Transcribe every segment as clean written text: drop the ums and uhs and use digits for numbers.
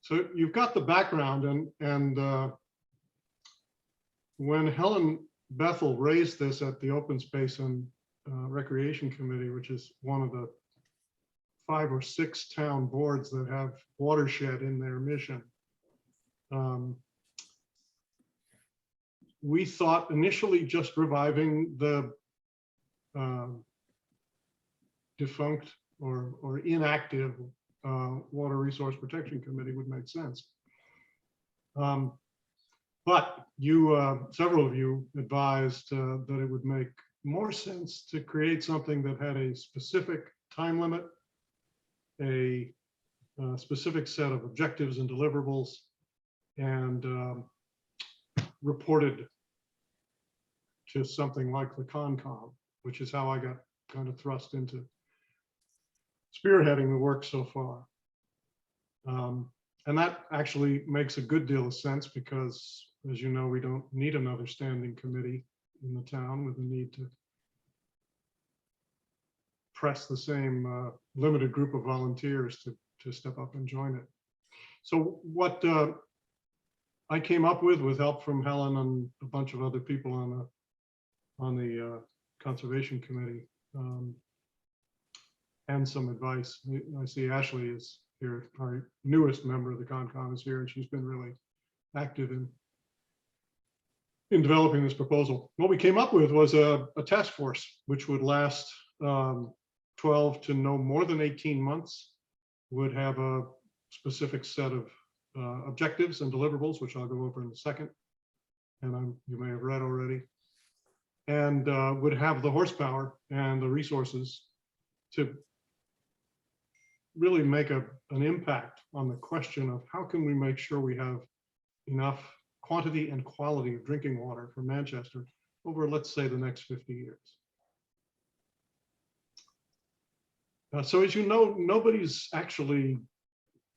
So you've got the background, and when Helen Bethel raised this at the Open Space and Recreation Committee, which is one of the 5 or 6 town boards that have watershed in their mission, we thought initially just reviving the defunct or inactive Water Resource Protection Committee would make sense. But you, several of you advised that it would make more sense to create something that had a specific time limit, a specific set of objectives and deliverables, and reported to something like the Concom, which is how I got kind of thrust into spearheading the work so far. And that actually makes a good deal of sense because, as you know, we don't need another standing committee in the town with the need to press the same limited group of volunteers to step up and join it. So what I came up with help from Helen and a bunch of other people on the Conservation Committee, and some advice. I see Ashley is here, our newest member of the Concom is here, and she's been really active in developing this proposal. What we came up with was a task force, which would last 12 to no more than 18 months, would have a specific set of objectives and deliverables, which I'll go over in a second, and you may have read already, and would have the horsepower and the resources to really make an impact on the question of how can we make sure we have enough quantity and quality of drinking water for Manchester over, let's say, the next 50 years. So as you know, nobody's actually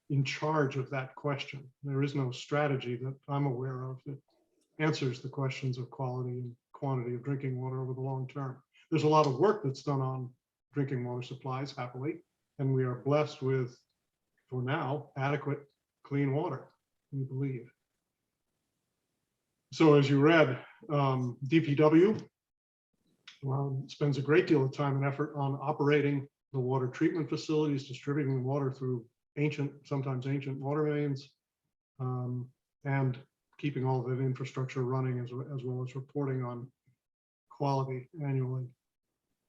in charge of that question. There is no strategy that I'm aware of that answers the questions of quality and quantity of drinking water over the long term. There's a lot of work that's done on drinking water supplies, happily, and we are blessed with, for now, adequate clean water, we believe. So as you read, DPW spends a great deal of time and effort on operating the water treatment facilities, distributing water through sometimes ancient water mains, and keeping all of that infrastructure running as well as reporting on quality annually.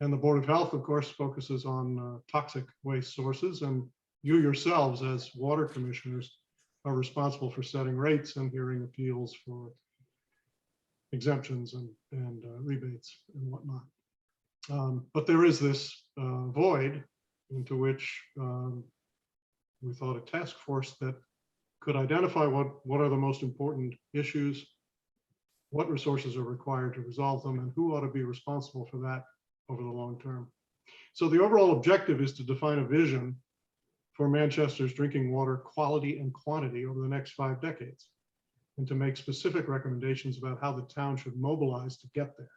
And the Board of Health, of course, focuses on toxic waste sources, and you yourselves as water commissioners are responsible for setting rates and hearing appeals for exemptions and rebates and whatnot. But there is this void into which we thought a task force that could identify what are the most important issues, what resources are required to resolve them, and who ought to be responsible for that over the long term. So the overall objective is to define a vision for Manchester's drinking water quality and quantity over the next 5 decades, and to make specific recommendations about how the town should mobilize to get there.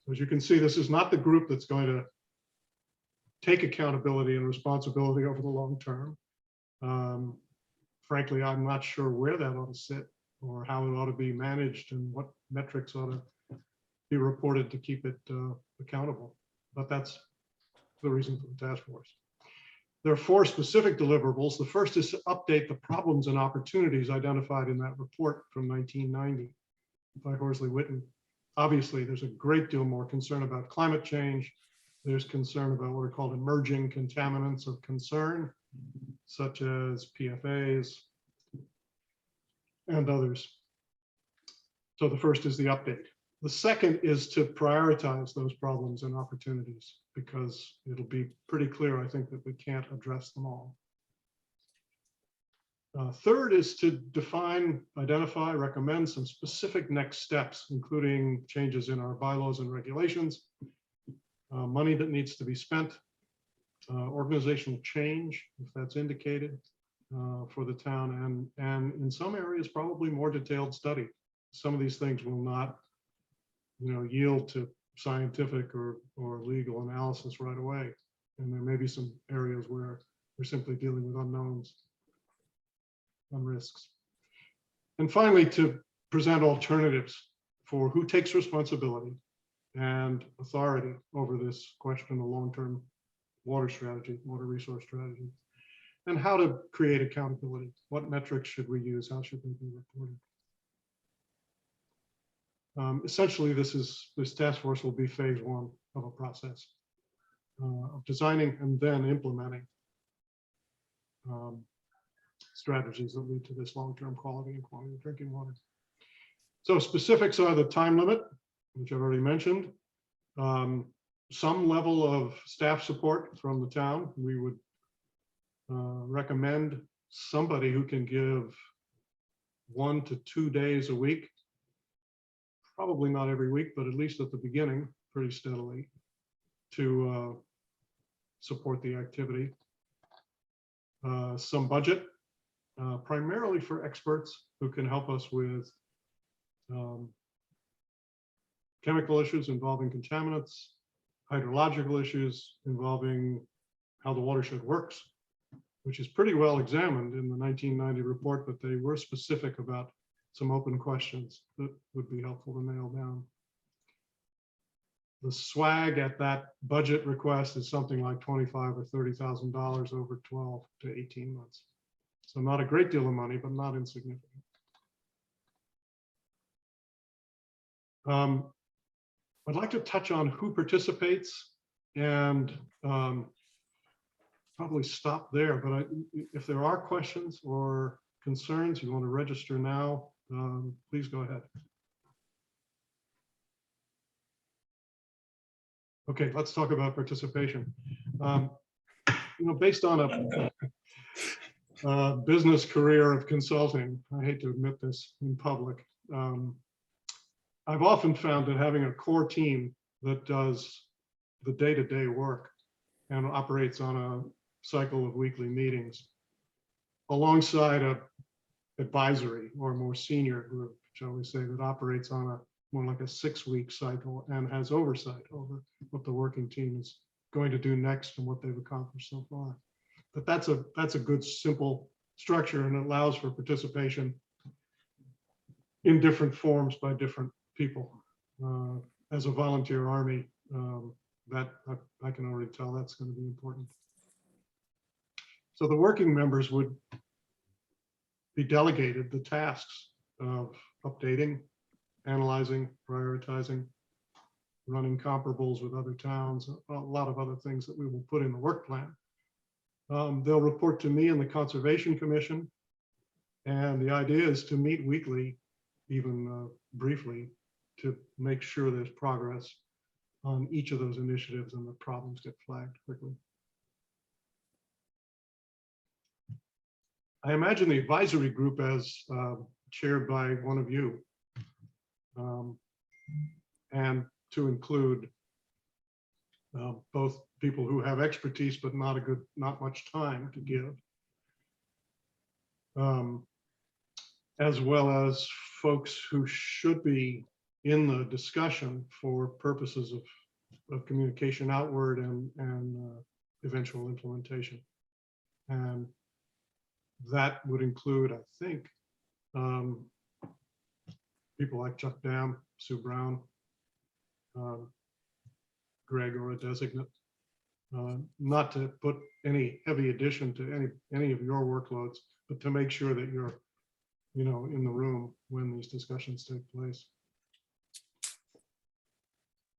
So as you can see, this is not the group that's going to take accountability and responsibility over the long term. Frankly, I'm not sure where that ought to sit or how it ought to be managed and what metrics ought to be reported to keep it accountable. But that's the reason for the task force. There are 4 specific deliverables. The first is to update the problems and opportunities identified in that report from 1990 by Horsley Witten. Obviously, there's a great deal more concern about climate change. There's concern about what are called emerging contaminants of concern, such as PFAS and others. So the first is the update. The second is to prioritize those problems and opportunities, because it'll be pretty clear, I think, that we can't address them all. Third is to define, identify, recommend some specific next steps, including changes in our bylaws and regulations, money that needs to be spent, organizational change, if that's indicated, for the town, and in some areas, probably more detailed study. Some of these things will not, yield to scientific or legal analysis right away. And there may be some areas where we're simply dealing with unknowns. risks. And finally, to present alternatives for who takes responsibility and authority over this question of long-term water strategy, water resource strategy, and how to create accountability. What metrics should we use? How should they be reported? Essentially, this task force will be phase one of a process of designing and then implementing strategies that lead to this long-term quality and quantity of drinking water. So specifics are the time limit, which I've already mentioned. Some level of staff support from the town. We would recommend somebody who can give 1 to 2 days a week, probably not every week, but at least at the beginning, pretty steadily, to support the activity. Some budget, primarily for experts who can help us with chemical issues involving contaminants, hydrological issues involving how the watershed works, which is pretty well examined in the 1990 report, but they were specific about some open questions that would be helpful to nail down. The swag at that budget request is something like $25,000 or $30,000 over 12 to 18 months. So not a great deal of money, but not insignificant. I'd like to touch on who participates and probably stop there, but if there are questions or concerns you want to register now, please go ahead. Okay, let's talk about participation. Based on a business career of consulting, I hate to admit this in public, I've often found that having a core team that does the day-to-day work and operates on a cycle of weekly meetings alongside a advisory or more senior group, shall we say, that operates on a more like a 6-week cycle and has oversight over what the working team is going to do next and what they've accomplished so far. But that's a good, simple structure, and it allows for participation in different forms by different people. As a volunteer army, that I can already tell that's going to be important. So the working members would be delegated the tasks of updating, analyzing, prioritizing, running comparables with other towns, a lot of other things that we will put in the work plan. They'll report to me and the Conservation Commission, and the idea is to meet weekly, even briefly, to make sure there's progress on each of those initiatives and the problems get flagged quickly. I imagine the advisory group as chaired by one of you, and to include both people who have expertise but not much time to give, as well as folks who should be in the discussion for purposes of communication outward and eventual implementation. And that would include, I think, people like Chuck Dam, Sue Brown, Greg or a designate, not to put any heavy addition to any of your workloads, but to make sure that you're, in the room when these discussions take place.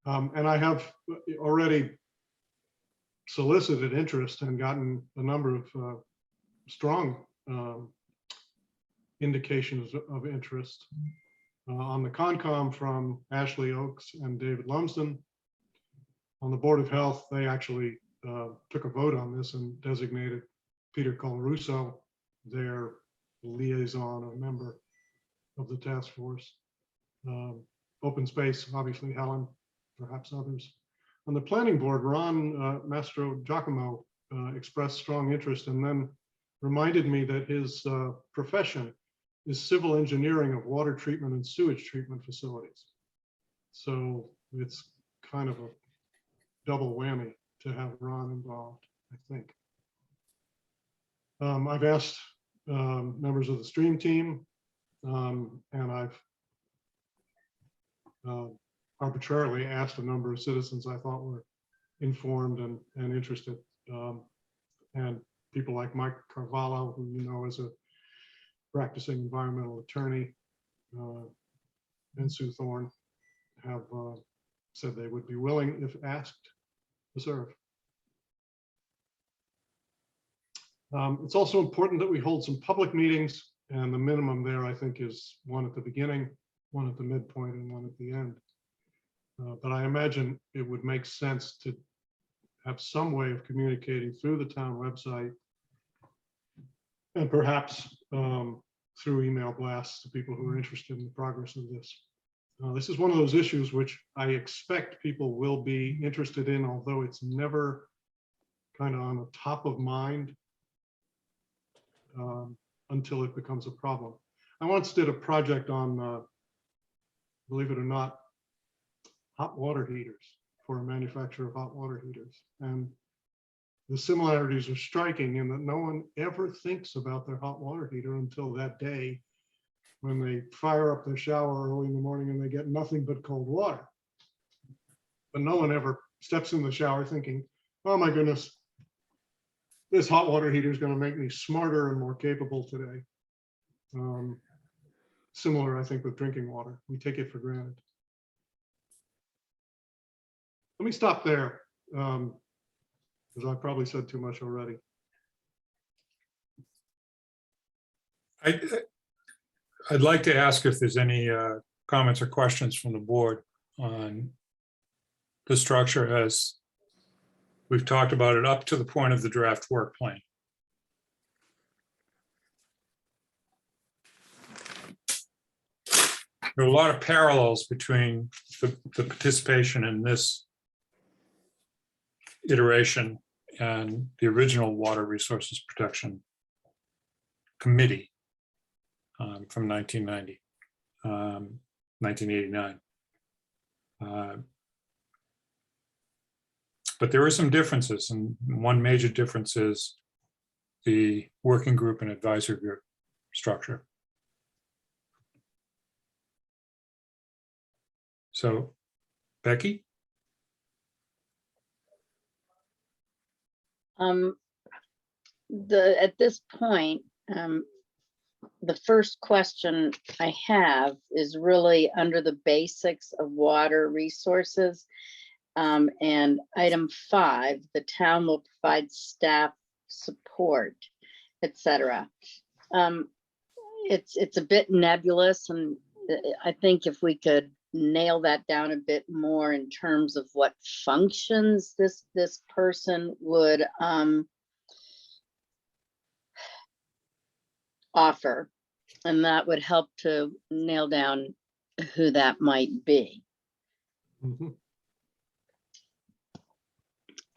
And I have already solicited interest and gotten a number of strong indications of interest on the Concom from Ashley Oakes and David Lumsden. On the Board of Health, they actually took a vote on this and designated Peter Colarusso their liaison or member of the task force. Open Space, obviously Helen, perhaps others. On the Planning Board, Ron Mastro Giacomo expressed strong interest and then reminded me that his profession is civil engineering of water treatment and sewage treatment facilities. So it's kind of a double whammy to have Ron involved, I think. I've asked members of the stream team, and I've arbitrarily asked a number of citizens I thought were informed and interested, and people like Mike Carvalho, who you know is a practicing environmental attorney, and Sue Thorne have said they would be willing, if asked, to serve. It's also important that we hold some public meetings, and the minimum there, I think, is one at the beginning, one at the midpoint, and one at the end. But I imagine it would make sense to have some way of communicating through the town website, and perhaps through email blasts to people who are interested in the progress of this. This is one of those issues which I expect people will be interested in, although it's never kind of on the top of mind until it becomes a problem. I once did a project on, believe it or not, hot water heaters for a manufacturer of hot water heaters. And the similarities are striking in that no one ever thinks about their hot water heater until that day when they fire up their shower early in the morning and they get nothing but cold water. But no one ever steps in the shower thinking, oh my goodness, this hot water heater is going to make me smarter and more capable today. Similar, I think, with drinking water. We take it for granted. Let me stop there, because I've probably said too much already. I'd like to ask if there's any comments or questions from the board on the structure as we've talked about it up to the point of the draft work plan. There are a lot of parallels between the participation in this iteration and the original Water Resources Protection Committee from 1990, 1989. But there are some differences, and one major difference is the working group and advisory group structure. So, Becky? At this point, the first question I have is really under the basics of water resources. And item 5, the town will provide staff support, etc. It's a bit nebulous, and I think if we could nail that down a bit more in terms of what functions this person would offer, and that would help to nail down who that might be. Mm-hmm.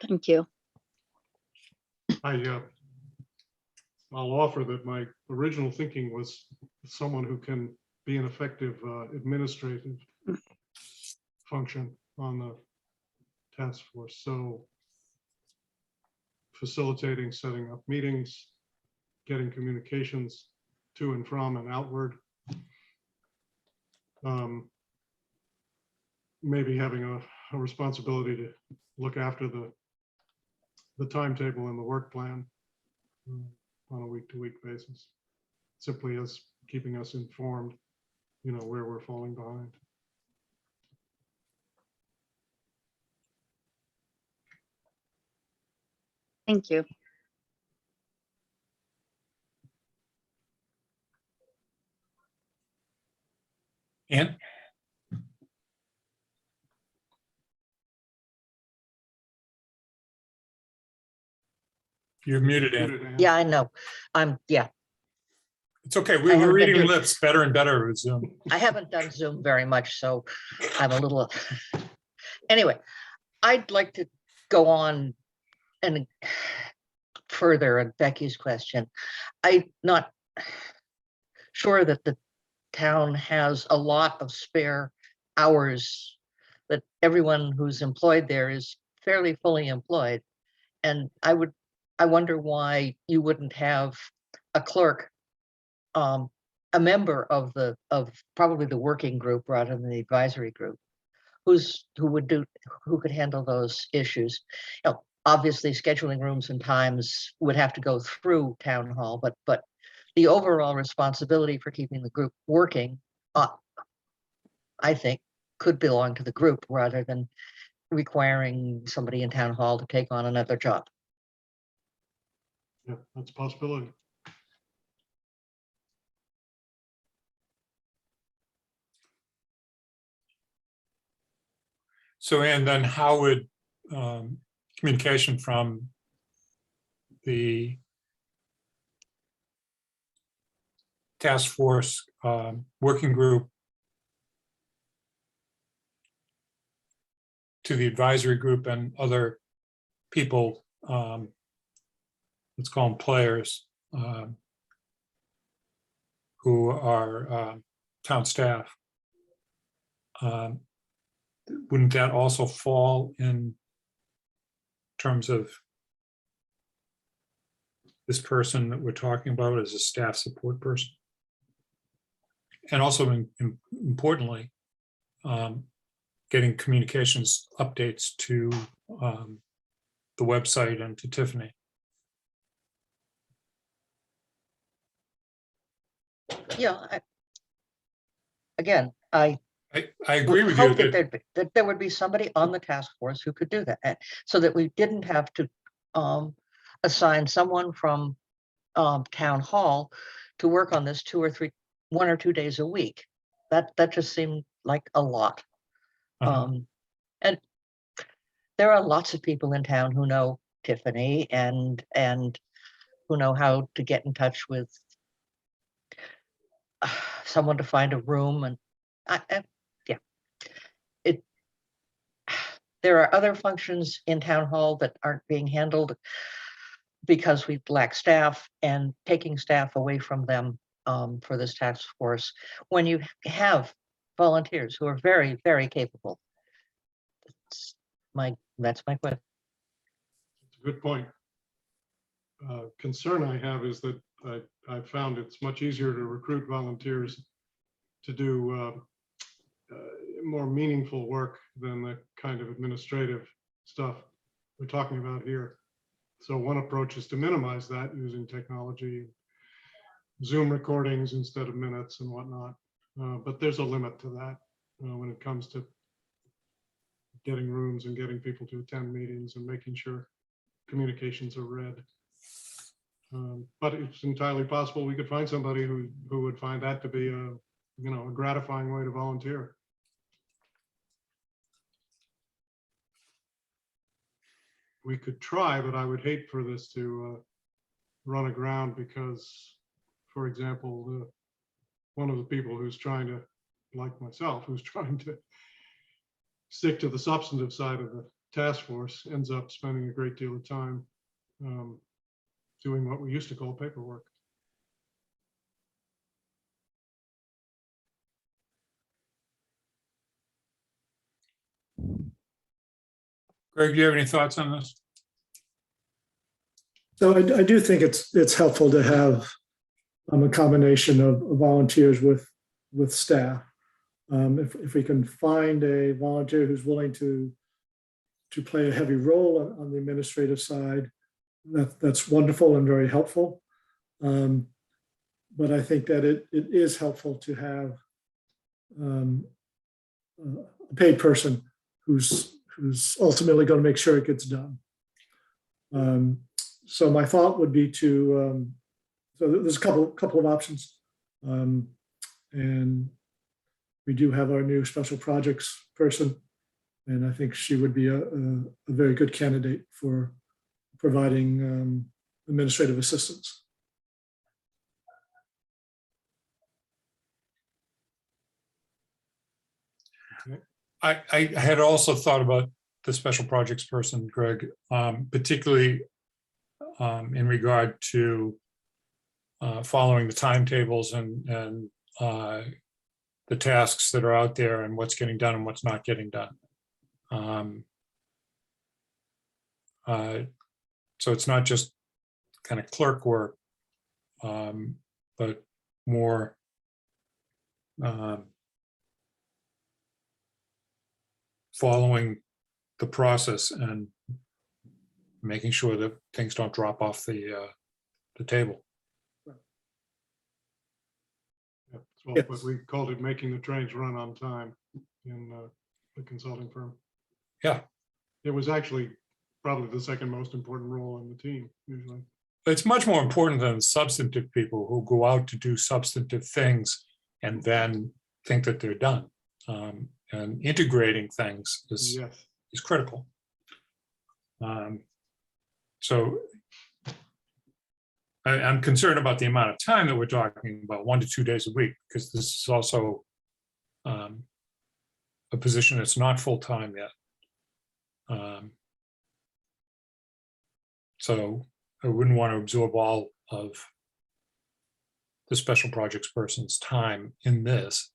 Thank you. I'll offer that my original thinking was someone who can be an effective administrative function on the task force. So facilitating, setting up meetings, getting communications to and from and outward. Maybe having a responsibility to look after the timetable and the work plan on a week-to-week basis, simply as keeping us informed, you know, where we're falling behind. Thank you. Ann? You're muted, Ann. Yeah, I know. Yeah, It's okay. I We haven't were been reading doing- lips better and better with Zoom. I haven't done Zoom very much, so I'm a little. Anyway, I'd like to go on and further on Becky's question. I'm not sure that the town has a lot of spare hours, that everyone who's employed there is fairly fully employed. And I wonder why you wouldn't have a clerk a member of probably the working group rather than the advisory group, who could handle those issues. You know, obviously scheduling rooms and times would have to go through town hall, but the overall responsibility for keeping the group working, I think, could belong to the group rather than requiring somebody in town hall to take on another job. Yeah, that's a possibility. So, and then how would communication from the task force working group to the advisory group and other people, let's call them players, who are town staff, wouldn't that also fall in terms of this person that we're talking about as a staff support person? And also, importantly, getting communications updates to the website and to Tiffany. Yeah, I agree with you hope that that there would be somebody on the task force who could do that, so that we didn't have to assign someone from town hall to work on this 1 or 2 days a week. That just seemed like a lot. And there are lots of people in town who know Tiffany and who know how to get in touch with someone to find a room, and there are other functions in town hall that aren't being handled because we lack staff, and taking staff away from them for this task force, when you have volunteers who are very, very capable. That's my question. It's a good point. Concern I have is that I found it's much easier to recruit volunteers to do more meaningful work than the kind of administrative stuff we're talking about here. So one approach is to minimize that using technology, Zoom recordings instead of minutes and whatnot. But there's a limit to that when it comes to getting rooms and getting people to attend meetings and making sure communications are read. But it's entirely possible we could find somebody who would find that to be a gratifying way to volunteer. We could try, but I would hate for this to run aground because, for example, one of the people who's trying to, like myself, who's trying to stick to the substantive side of the task force ends up spending a great deal of time doing what we used to call paperwork. Greg, do you have any thoughts on this? So I do think it's helpful to have a combination of volunteers with staff. If we can find a volunteer who's willing to play a heavy role on the administrative side, that's wonderful and very helpful. But I think that it is helpful to have a paid person who's ultimately going to make sure it gets done. So my thought would be to, so there's a couple of options. And we do have our new special projects person, and I think she would be a very good candidate for providing administrative assistance. I had also thought about the special projects person, Greg, particularly in regard to following the timetables and the tasks that are out there and what's getting done and what's not getting done. So it's not just kind of clerk work, but more following the process and making sure that things don't drop off the table. Yeah, so, Yes. but we called it making the trains run on time in the consulting firm. Yeah. It was actually probably the second most important role in the team usually. It's much more important than substantive people who go out to do substantive things and then think that they're done. And integrating things Yes. is critical. So I'm concerned about the amount of time that we're talking about, 1 to 2 days a week, because this is also a position that's not full-time yet. So I wouldn't want to absorb all of the special projects person's time in this,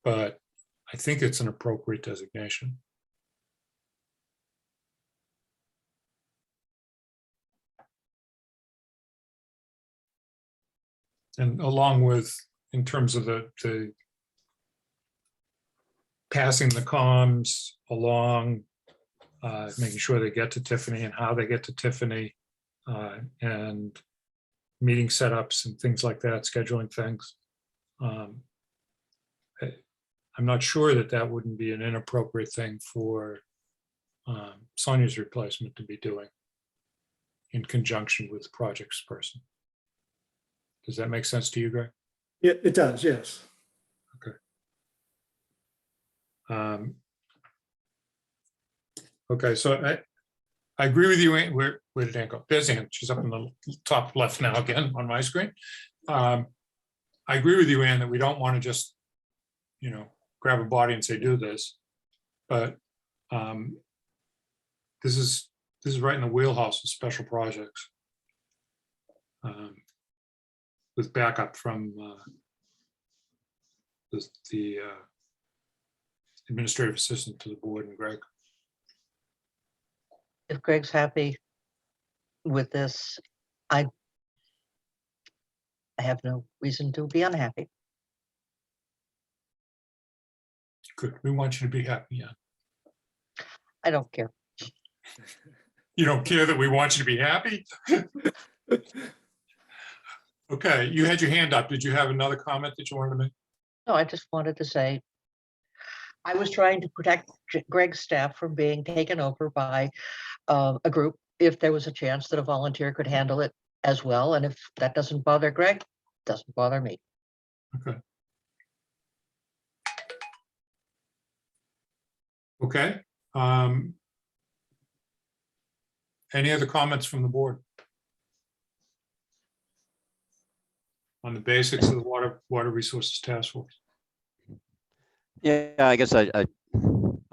but I think it's an appropriate designation. And along with, in terms of the passing the comms along, making sure they get to Tiffany and how they get to Tiffany, and meeting setups and things like that, scheduling things. I'm not sure that that wouldn't be an inappropriate thing for Sonia's replacement to be doing in conjunction with the projects person. Does that make sense to you, Greg? Yeah, it does, yes. Okay, so I agree with you. Where did Ann go? There's Ann. She's up in the top left now again on my screen. I agree with you, Ann, that we don't want to just, grab a body and say, do this. But this is right in the wheelhouse of special projects. With backup from the administrative assistant to the board and Greg. If Greg's happy with this, I have no reason to be unhappy. Good. We want you to be happy, yeah. I don't care. You don't care that we want you to be happy? Okay, you had your hand up. Did you have another comment that you wanted to make? No, I just wanted to say, I was trying to protect Greg's staff from being taken over by a group if there was a chance that a volunteer could handle it as well. And if that doesn't bother Greg, it doesn't bother me. Okay. Okay. Any other comments from the board? On the basics of the Water Resources Task Force? Yeah, I guess I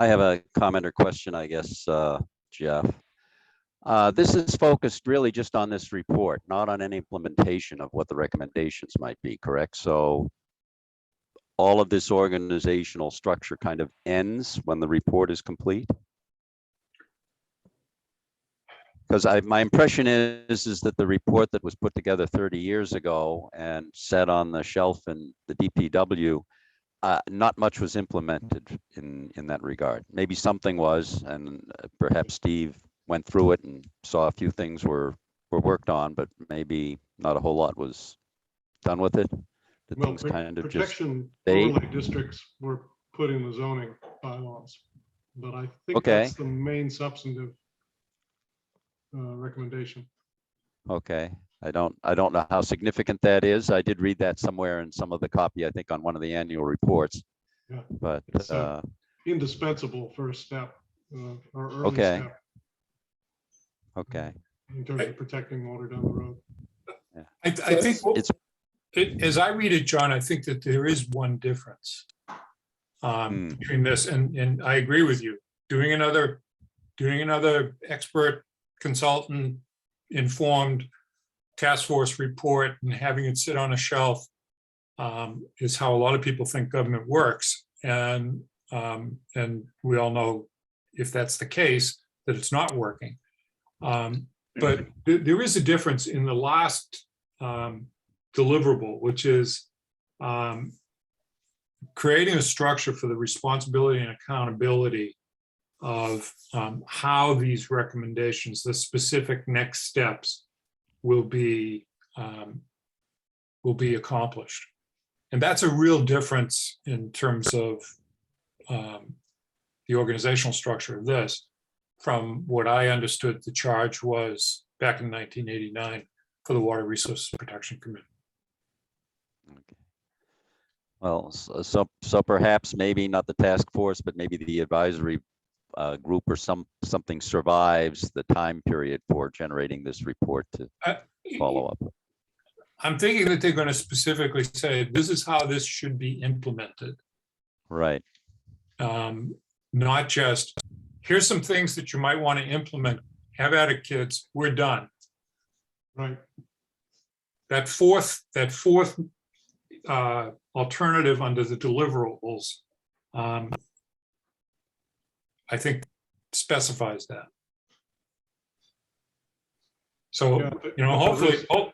have a comment or question, I guess, Jeff. This is focused really just on this report, not on any implementation of what the recommendations might be, correct? So all of this organizational structure kind of ends when the report is complete? Because my impression is that the report that was put together 30 years ago and set on the shelf in the DPW, not much was implemented in that regard. Maybe something was, and perhaps Steve went through it and saw a few things were worked on, but maybe not a whole lot was done with it. The Well, things kind of just protection fade. overlay districts were put in the zoning bylaws, but I think Okay. that's the main substantive recommendation. Okay, I don't know how significant that is. I did read that somewhere in some of the copy, I think, on one of the annual reports. Yeah. But It's indispensable first step, or early Okay. step okay, in terms of protecting water down the road. I think it's as I read it, John, I think that there is one difference between this and I agree with you. Doing another expert consultant informed task force report and having it sit on a shelf is how a lot of people think government works. And we all know, if that's the case, that it's not working. But there is a difference in the last deliverable, which is creating a structure for the responsibility and accountability of how these recommendations, the specific next steps will be accomplished. And that's a real difference in terms of the organizational structure of this from what I understood the charge was back in 1989 for the Water Resources Protection Committee. Okay. Well, so perhaps maybe not the task force, but maybe the advisory group or something survives the time period for generating this report to follow up. I'm thinking that they're going to specifically say, this is how this should be implemented. Right. Not just, here's some things that you might want to implement. Have at it, kids. We're done. Right. That fourth alternative under the deliverables, I think specifies that. So, Yeah, you know,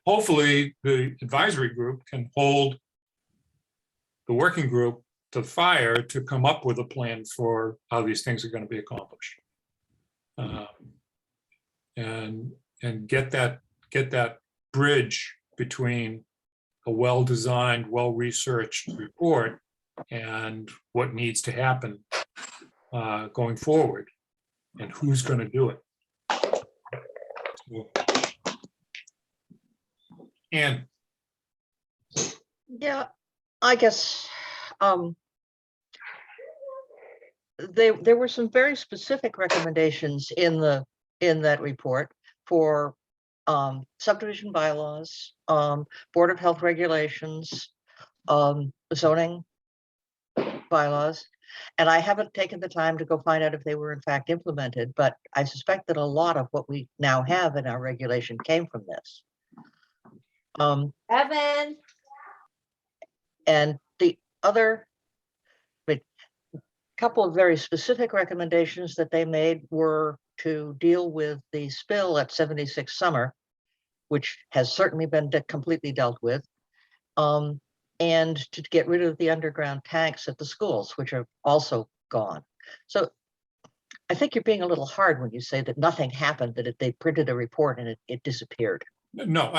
hopefully the advisory group can hold the working group to fire to come up with a plan for how these things are going to be accomplished. And get that bridge between a well-designed, well-researched report and what needs to happen going forward, and who's going to do it. And Yeah, I guess there were some very specific recommendations in that report for subdivision bylaws, Board of Health regulations, zoning bylaws. And I haven't taken the time to go find out if they were in fact implemented, but I suspect that a lot of what we now have in our regulation came from this. Evan. And the other couple of very specific recommendations that they made were to deal with the spill at 76 Summer, which has certainly been completely dealt with, and to get rid of the underground tanks at the schools, which are also gone. So I think you're being a little hard when you say that nothing happened, that they printed a report and it disappeared. no,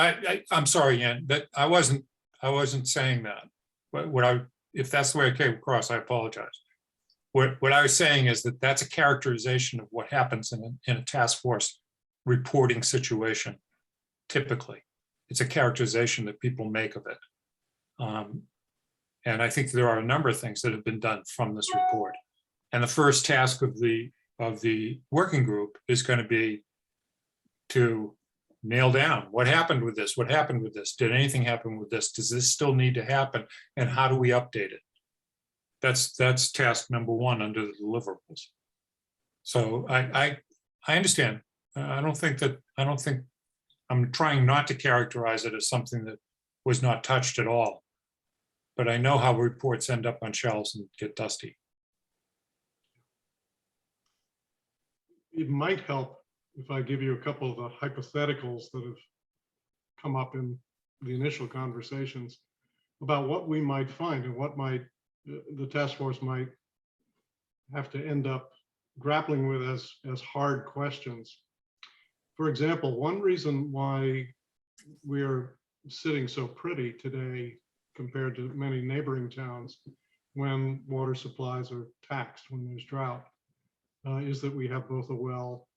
I'm sorry, Ann, that I wasn't saying that. But if that's the way I came across, I apologize. What I was saying is that that's a characterization of what happens in a task force reporting situation. Typically, it's a characterization that people make of it. And I think there are a number of things that have been done from this report. And the first task of the working group is going to be to nail down what happened with this, what happened with this, did anything happen with this, does this still need to happen, and how do we update it? That's task number one under the deliverables. So I understand. I'm trying not to characterize it as something that was not touched at all. But I know how reports end up on shelves and get dusty. It might help if I give you a couple of the hypotheticals that have come up in the initial conversations about what we might find and what the task force might have to end up grappling with as hard questions. For example, one reason why we're sitting so pretty today compared to many neighboring towns when water supplies are taxed, when there's drought, is that we have both a well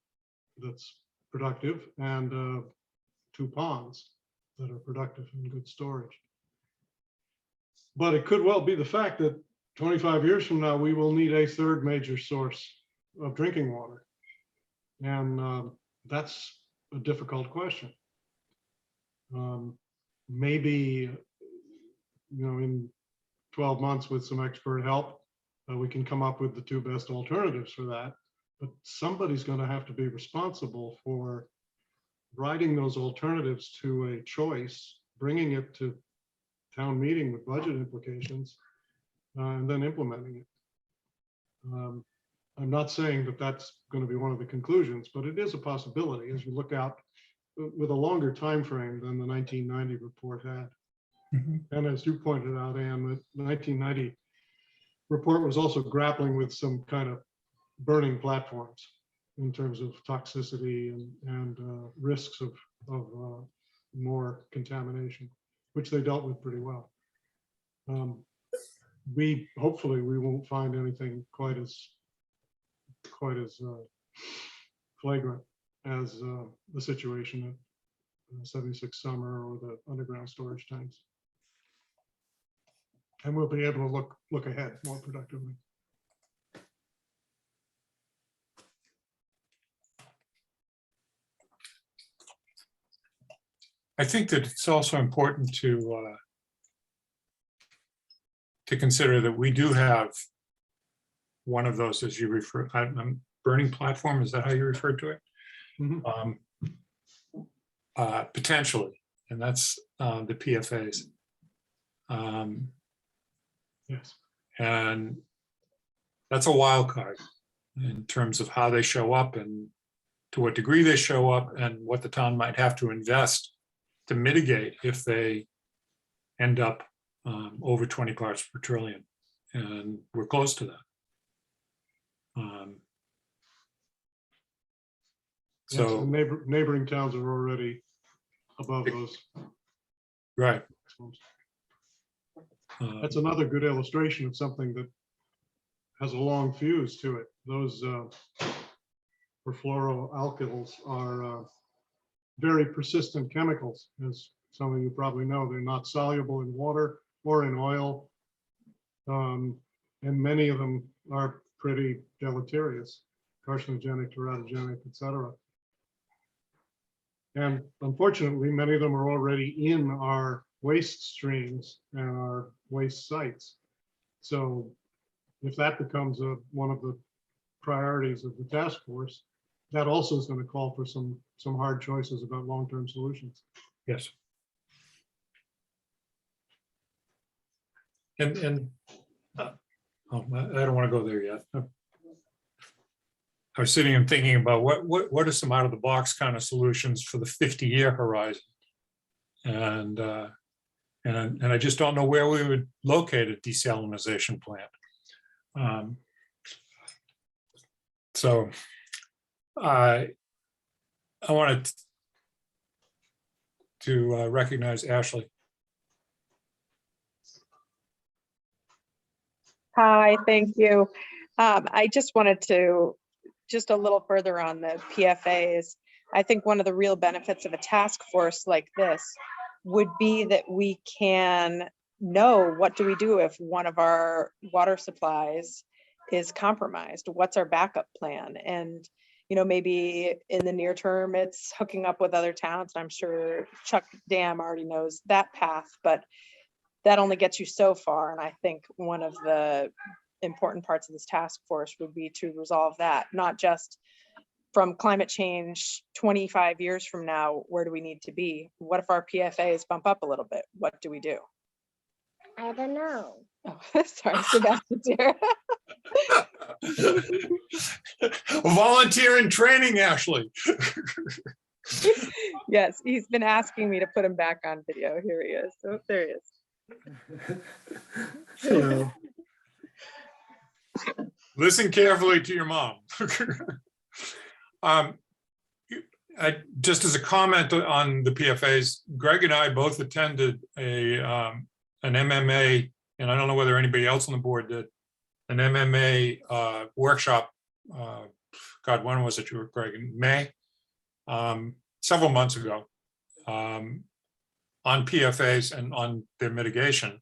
that's productive and 2 ponds that are productive and good storage. But it could well be the fact that 25 years from now, we will need a third major source of drinking water. And that's a difficult question. Maybe, in 12 months with some expert help, we can come up with the 2 best alternatives for that. But somebody's going to have to be responsible for writing those alternatives to a choice, bringing it to town meeting with budget implications, and then implementing it. I'm not saying that that's going to be one of the conclusions, but it is a possibility as you look out with a longer time frame than the 1990 report had. And as you pointed out, Ann, the 1990 report was also grappling with some kind of burning platforms in terms of toxicity and risks of more contamination, which they dealt with pretty well. Hopefully we won't find anything quite as flagrant as the situation at 76 Summer or the underground storage tanks. And we'll be able to look ahead more productively. I think that it's also important to consider that we do have one of those, as you refer, burning platform, is that how you referred to it? Mhm. Potentially, and that's the PFAs. Yes. And that's a wild card in terms of how they show up and to what degree they show up and what the town might have to invest to mitigate if they end up over 20 parts per trillion. And we're close to that. Yes, and So, neighboring towns are already above those. right. maximums. Uh, That's another good illustration of something that has a long fuse to it. Those perfluoroalkyls are very persistent chemicals, as some of you probably know. They're not soluble in water or in oil. And many of them are pretty deleterious, carcinogenic, teratogenic, etc. And unfortunately, many of them are already in our waste streams and our waste sites. So if that becomes one of the priorities of the task force, that also is going to call for some hard choices about long-term solutions. Yes. And I don't want to go there yet. I was sitting and thinking about what are some out of the box kind of solutions for the 50-year horizon, and I just don't know where we would locate a desalinization plant. So I wanted to recognize Ashley. Hi, thank you. I just wanted to, just a little further on the PFAs. I think one of the real benefits of a task force like this would be that we can know what do we do if one of our water supplies is compromised? What's our backup plan? And, you know, maybe in the near term, it's hooking up with other towns. I'm sure Chuck Dam already knows that path, but that only gets you so far. And I think one of the important parts of this task force would be to resolve that, not just from climate change 25 years from now, where do we need to be? What if our PFAs bump up a little bit? What do we do? I don't know. Oh, sorry, Sebastian's here. Volunteer in training, Ashley. Yes, he's been asking me to put him back on video. Here he is. Oh, there he is. Hello. Listen carefully to your mom. Just as a comment on the PFAs, Greg and I both attended an MMA, and I don't know whether anybody else on the board did, an MMA workshop. God, when was it, Greg? In May, several months ago, on PFAs and on their mitigation.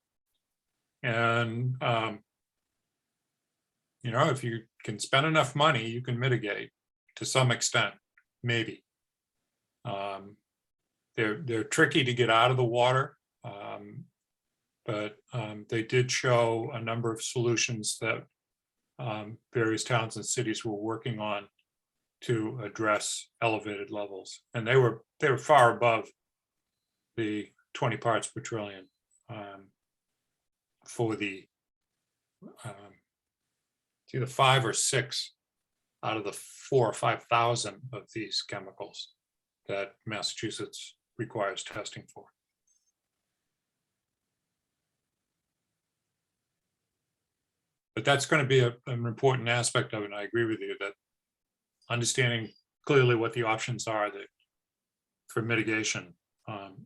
And you know, if you can spend enough money, you can mitigate to some extent, maybe. They're tricky to get out of the water, but they did show a number of solutions that various towns and cities were working on to address elevated levels, and they were far above the 20 parts per trillion for the it's either 5 or 6 out of the 4,000 or 5,000 of these chemicals that Massachusetts requires testing for. But that's going to be an important aspect of it. And I agree with you that understanding clearly what the options are that for mitigation,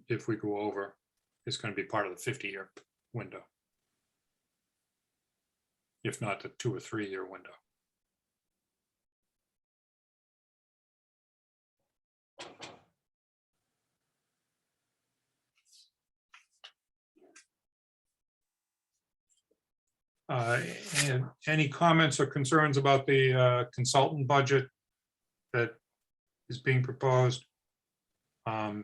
if we go over, is going to be part of the 50-year window. If not the 2 or 3 year window. And any comments or concerns about the consultant budget that is being proposed? I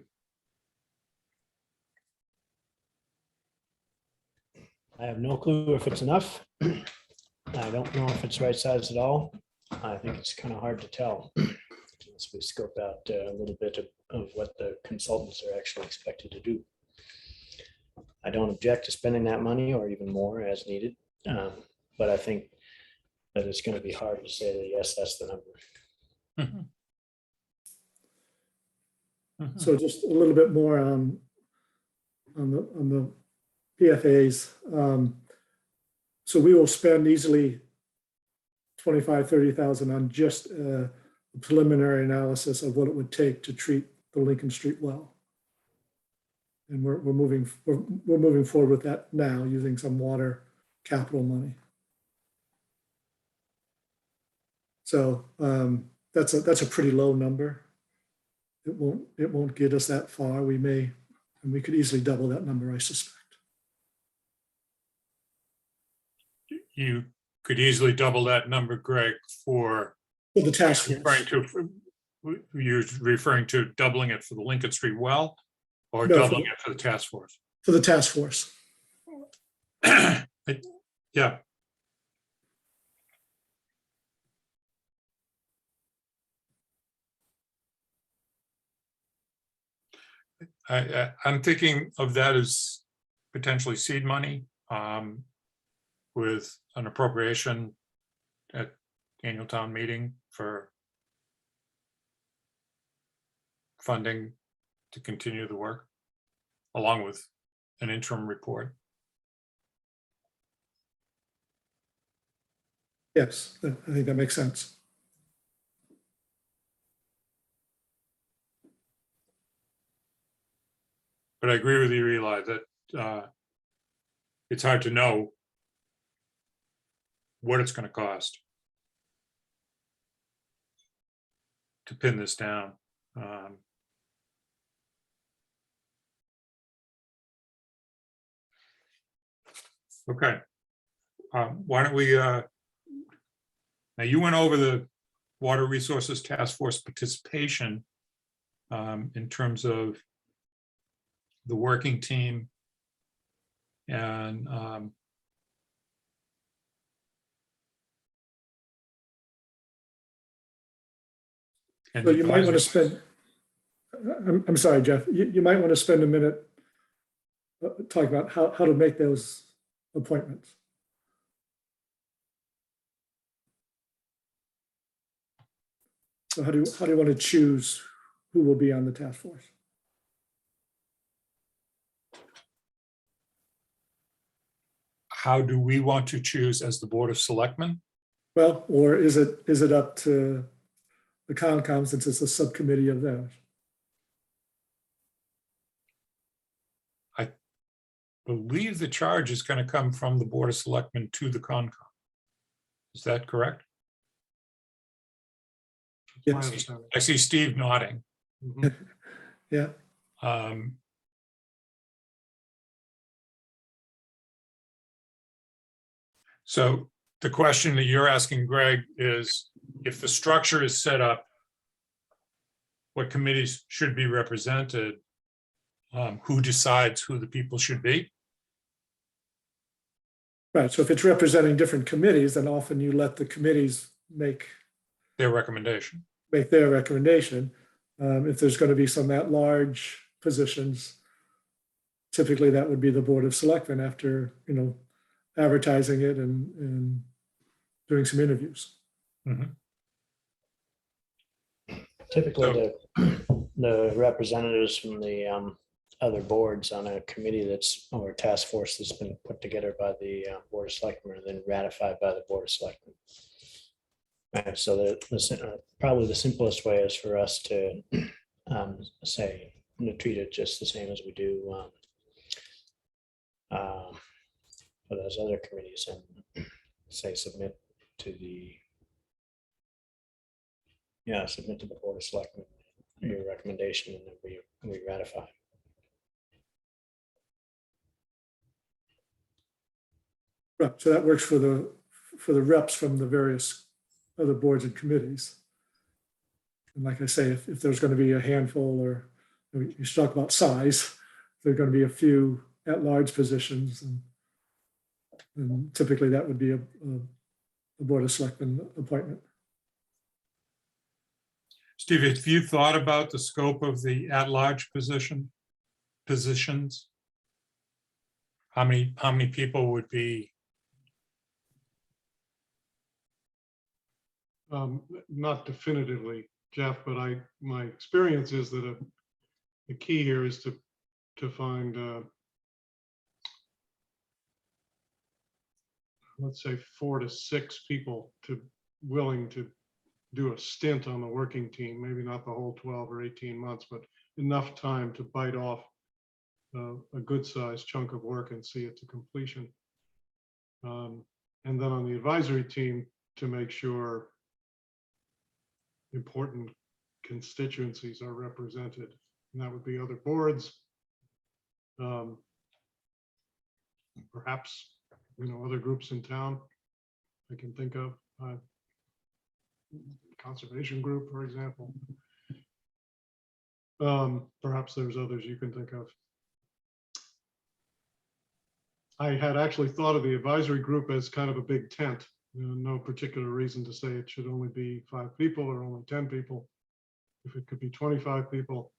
have no clue if it's enough. I don't know if it's right size at all. I think it's kind of hard to tell. Unless we scope out a little bit of what the consultants are actually expected to do. I don't object to spending that money or even more as needed. But I think that it's going to be hard to say that, yes, that's the number. So just a little bit more on the PFAs. So we will spend easily 30,000 on just a preliminary analysis of what it would take to treat the Lincoln Street well. And we're moving forward with that now using some water capital money. So that's a pretty low number. It won't get us that far. We could easily double that number, I suspect. You could easily double that number, Greg, for The task force. you're referring to doubling it for the Lincoln Street well, or No, doubling it for the task force? For the task force. Yeah. I'm thinking of that as potentially seed money with an appropriation at annual town meeting for funding to continue the work, along with an interim report. Yes, I think that makes sense. But I agree with you, Eli, that it's hard to know what it's going to cost to pin this down. Okay. Why don't we, now you went over the Water Resources Task Force participation in terms of the working team and So you might want to spend, I'm sorry, Jeff, you might want to spend a minute talking about how to make those appointments. So how do you want to choose who will be on the task force? how do we want to choose as the Board of Selectmen? Well, or is it up to the Concom since it's a subcommittee of theirs? I believe the charge is going to come from the Board of Selectmen to the Concom. Is that correct? My Yes. understanding. I see Steve nodding. Mhm. Yeah, So the question that you're asking, Greg, is if the structure is set up, what committees should be represented? Who decides who the people should be? right. So if it's representing different committees, then often you let the committees make Their recommendation. their recommendation. If there's going to be some at-large positions, typically that would be the Board of Selectmen after, advertising it and doing some interviews. Mhm. Typically, the representatives from the other boards on a committee that's, or a task force that's been put together by the Board of Selectmen and then ratified by the Board of Selectmen. And so probably the simplest way is for us to say, treat it just the same as we do for those other committees, and say submit to the Board of Selectmen your recommendation, and then we ratify. Right, so that works for the reps from the various other boards and committees. And like I say, if there's going to be a handful, or you should talk about size, there are going to be a few at-large positions, and typically that would be a Board of Selectmen appointment. Steve, have you thought about the scope of the at-large positions? How many people would be? Not definitively, Jeff, but my experience is that the key here is to find, let's say 4 to 6 people willing to do a stint on the working team, maybe not the whole 12 or 18 months, but enough time to bite off a good sized chunk of work and see it to completion. And then on the advisory team, to make sure important constituencies are represented, and that would be other boards, perhaps, other groups in town I can think of, conservation group, for example. Perhaps there's others you can think of. I had actually thought of the advisory group as kind of a big tent. No particular reason to say it should only be 5 people or only 10 people. If it could be 25 people,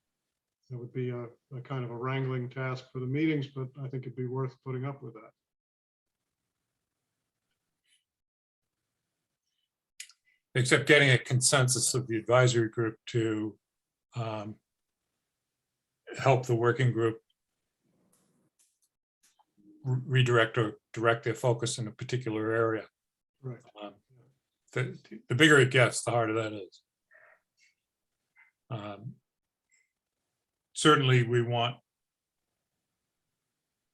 it would be a kind of a wrangling task for the meetings, but I think it'd be worth putting up with that. Except getting a consensus of the advisory group to help the working group redirect or direct their focus in a particular area. Right. The bigger it gets, the harder that is. Certainly, we want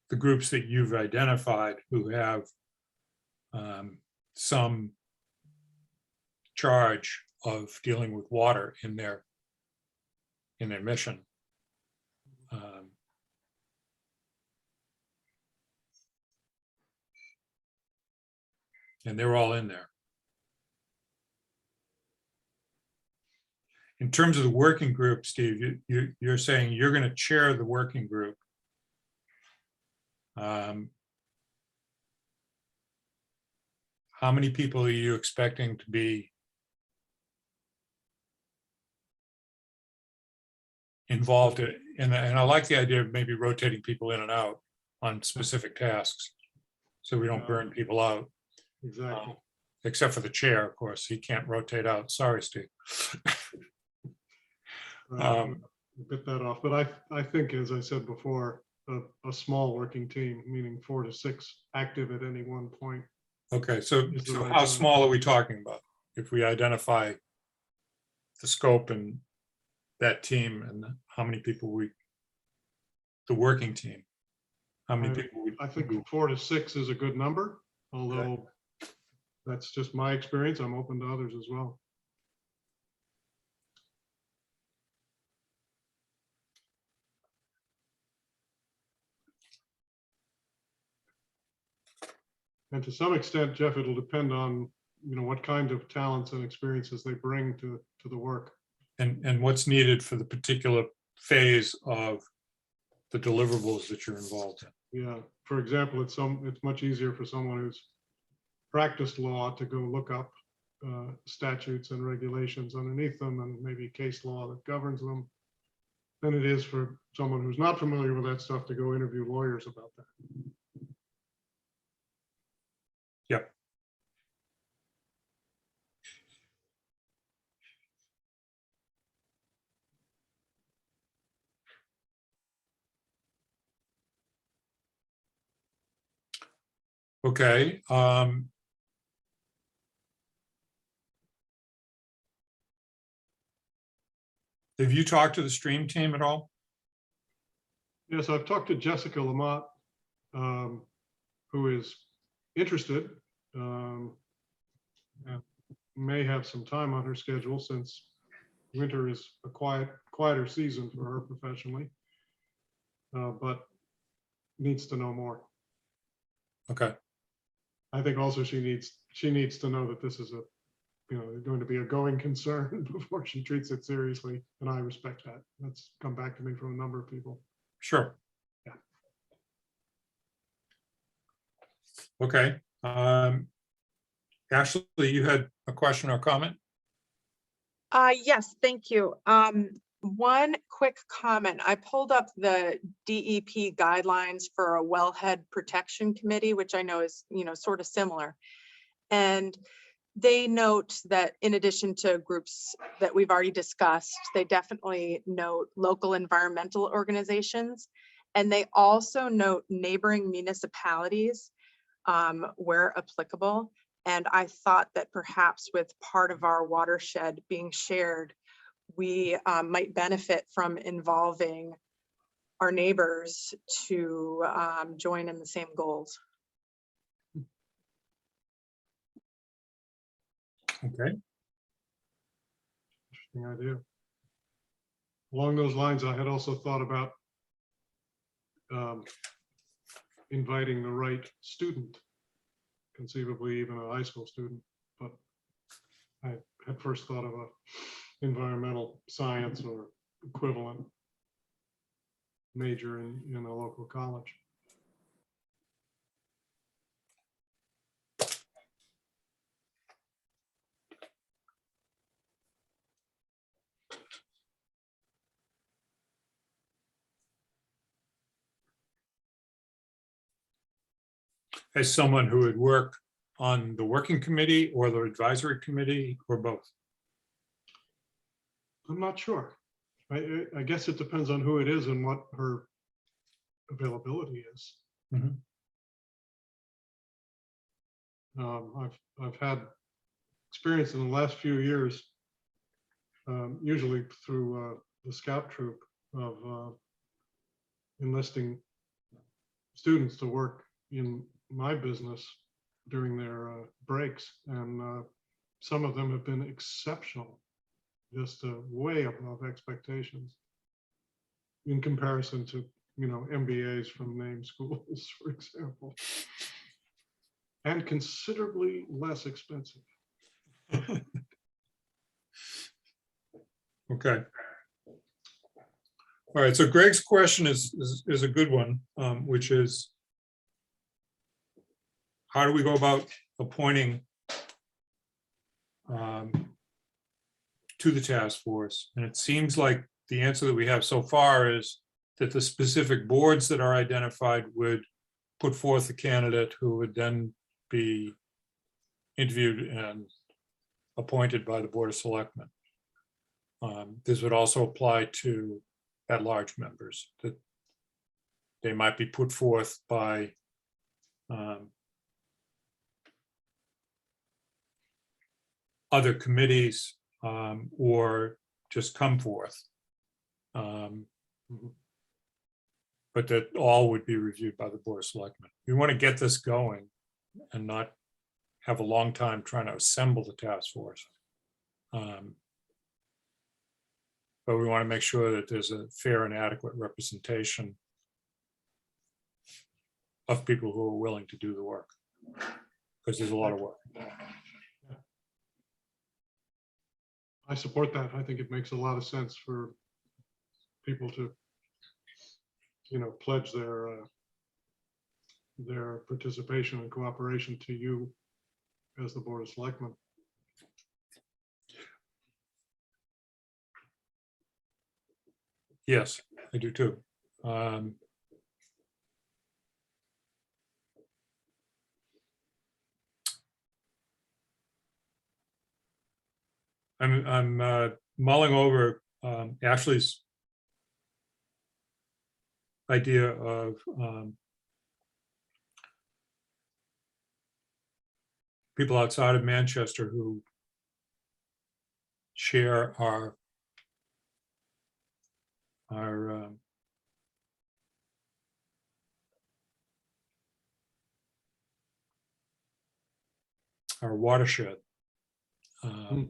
the groups that you've identified who have some charge of dealing with water in their mission. And they're all in there. In terms of the working group, Steve, you're saying you're going to chair the working group. How many people are you expecting to be involved in? And I like the idea of maybe rotating people in and out on specific tasks, so we don't burn people out. Exactly. Except for the chair, of course, he can't rotate out. Sorry, Steve. Bit that off, but I think, as I said before, a small working team, meaning 4 to 6 active at any one point. Okay, so right how time. small are we talking about? If we identify the scope and that team, and how many people the working team, how many people? I think 4 to 6 is a good number, although that's just my experience. I'm open to others as well. And to some extent, Jeff, it'll depend on, what kind of talents and experiences they bring to the work. And what's needed for the particular phase of the deliverables that you're involved in. Yeah, for example, it's much easier for someone who's practiced law to go look up statutes and regulations underneath them, and maybe case law that governs them, than it is for someone who's not familiar with that stuff to go interview lawyers about that. Yep. Okay. Have you talked to the stream team at all? Yes, I've talked to Jessica Lamont, who is interested. And may have some time on her schedule since winter is a quieter season for her professionally, but needs to know more. Okay, I think also she needs to know that this is going to be a going concern before she treats it seriously, and I respect that. That's come back to me from a number of people. sure. Yeah. Okay. Ashley, you had a question or comment? Yes, thank you. One quick comment. I pulled up the DEP guidelines for a wellhead protection committee, which I know is, sort of similar. And they note that in addition to groups that we've already discussed, they definitely note local environmental organizations. And they also note neighboring municipalities where applicable. And I thought that perhaps with part of our watershed being shared, we might benefit from involving our neighbors to join in the same goals. Okay, Interesting idea. Along those lines, I had also thought about inviting the right student, conceivably even a high school student, but I had first thought of a environmental science or equivalent major in a local college. as someone who would work on the working committee or the advisory committee or both? I'm not sure. I guess it depends on who it is and what her availability is. Mhm. I've had experience in the last few years, usually through the scout troop, of enlisting students to work in my business during their breaks, and some of them have been exceptional, just way above expectations in comparison to MBAs from named schools, for example, and considerably less expensive. Okay. All right, so Greg's question is a good one, which is, how do we go about appointing to the task force? And it seems like the answer that we have so far is that the specific boards that are identified would put forth a candidate who would then be interviewed and appointed by the Board of Selectmen. This would also apply to at-large members, that they might be put forth by other committees, or just come forth. But that all would be reviewed by the Board of Selectmen. We want to get this going and not have a long time trying to assemble the task force. But we want to make sure that there's a fair and adequate representation of people who are willing to do the work, because there's a lot of work. I support that. I think it makes a lot of sense for people to, pledge their participation and cooperation to you as the Board of Selectmen. Yes, I do too. I'm mulling over Ashley's idea of people outside of Manchester who share our watershed. And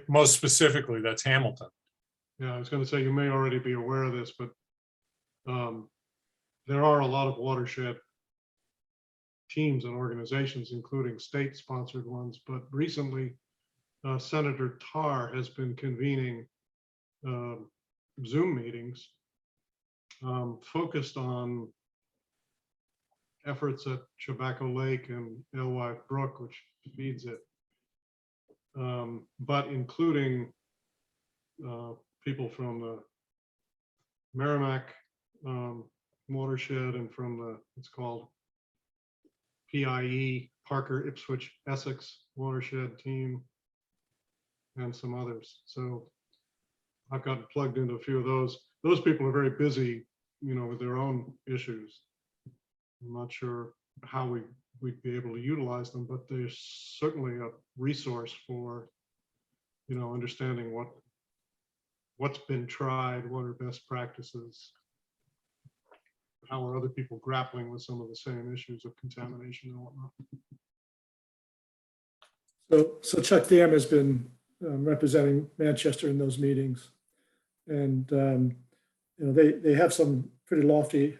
most specifically, that's Hamilton. Yeah, I was going to say, you may already be aware of this, but there are a lot of watershed teams and organizations, including state-sponsored ones. But recently, Senator Tarr has been convening Zoom meetings focused on efforts at Chabaco Lake and Alewife Brook, which feeds it, but including people from the Merrimack watershed and from the, it's called PIE, Parker Ipswich Essex watershed team, and some others. So I've gotten plugged into a few of those. Those people are very busy, with their own issues. I'm not sure how we'd be able to utilize them, but there's certainly a resource for, understanding what's been tried, what are best practices, how are other people grappling with some of the same issues of contamination and whatnot. So Chuck Dam has been representing Manchester in those meetings. And, they have some pretty lofty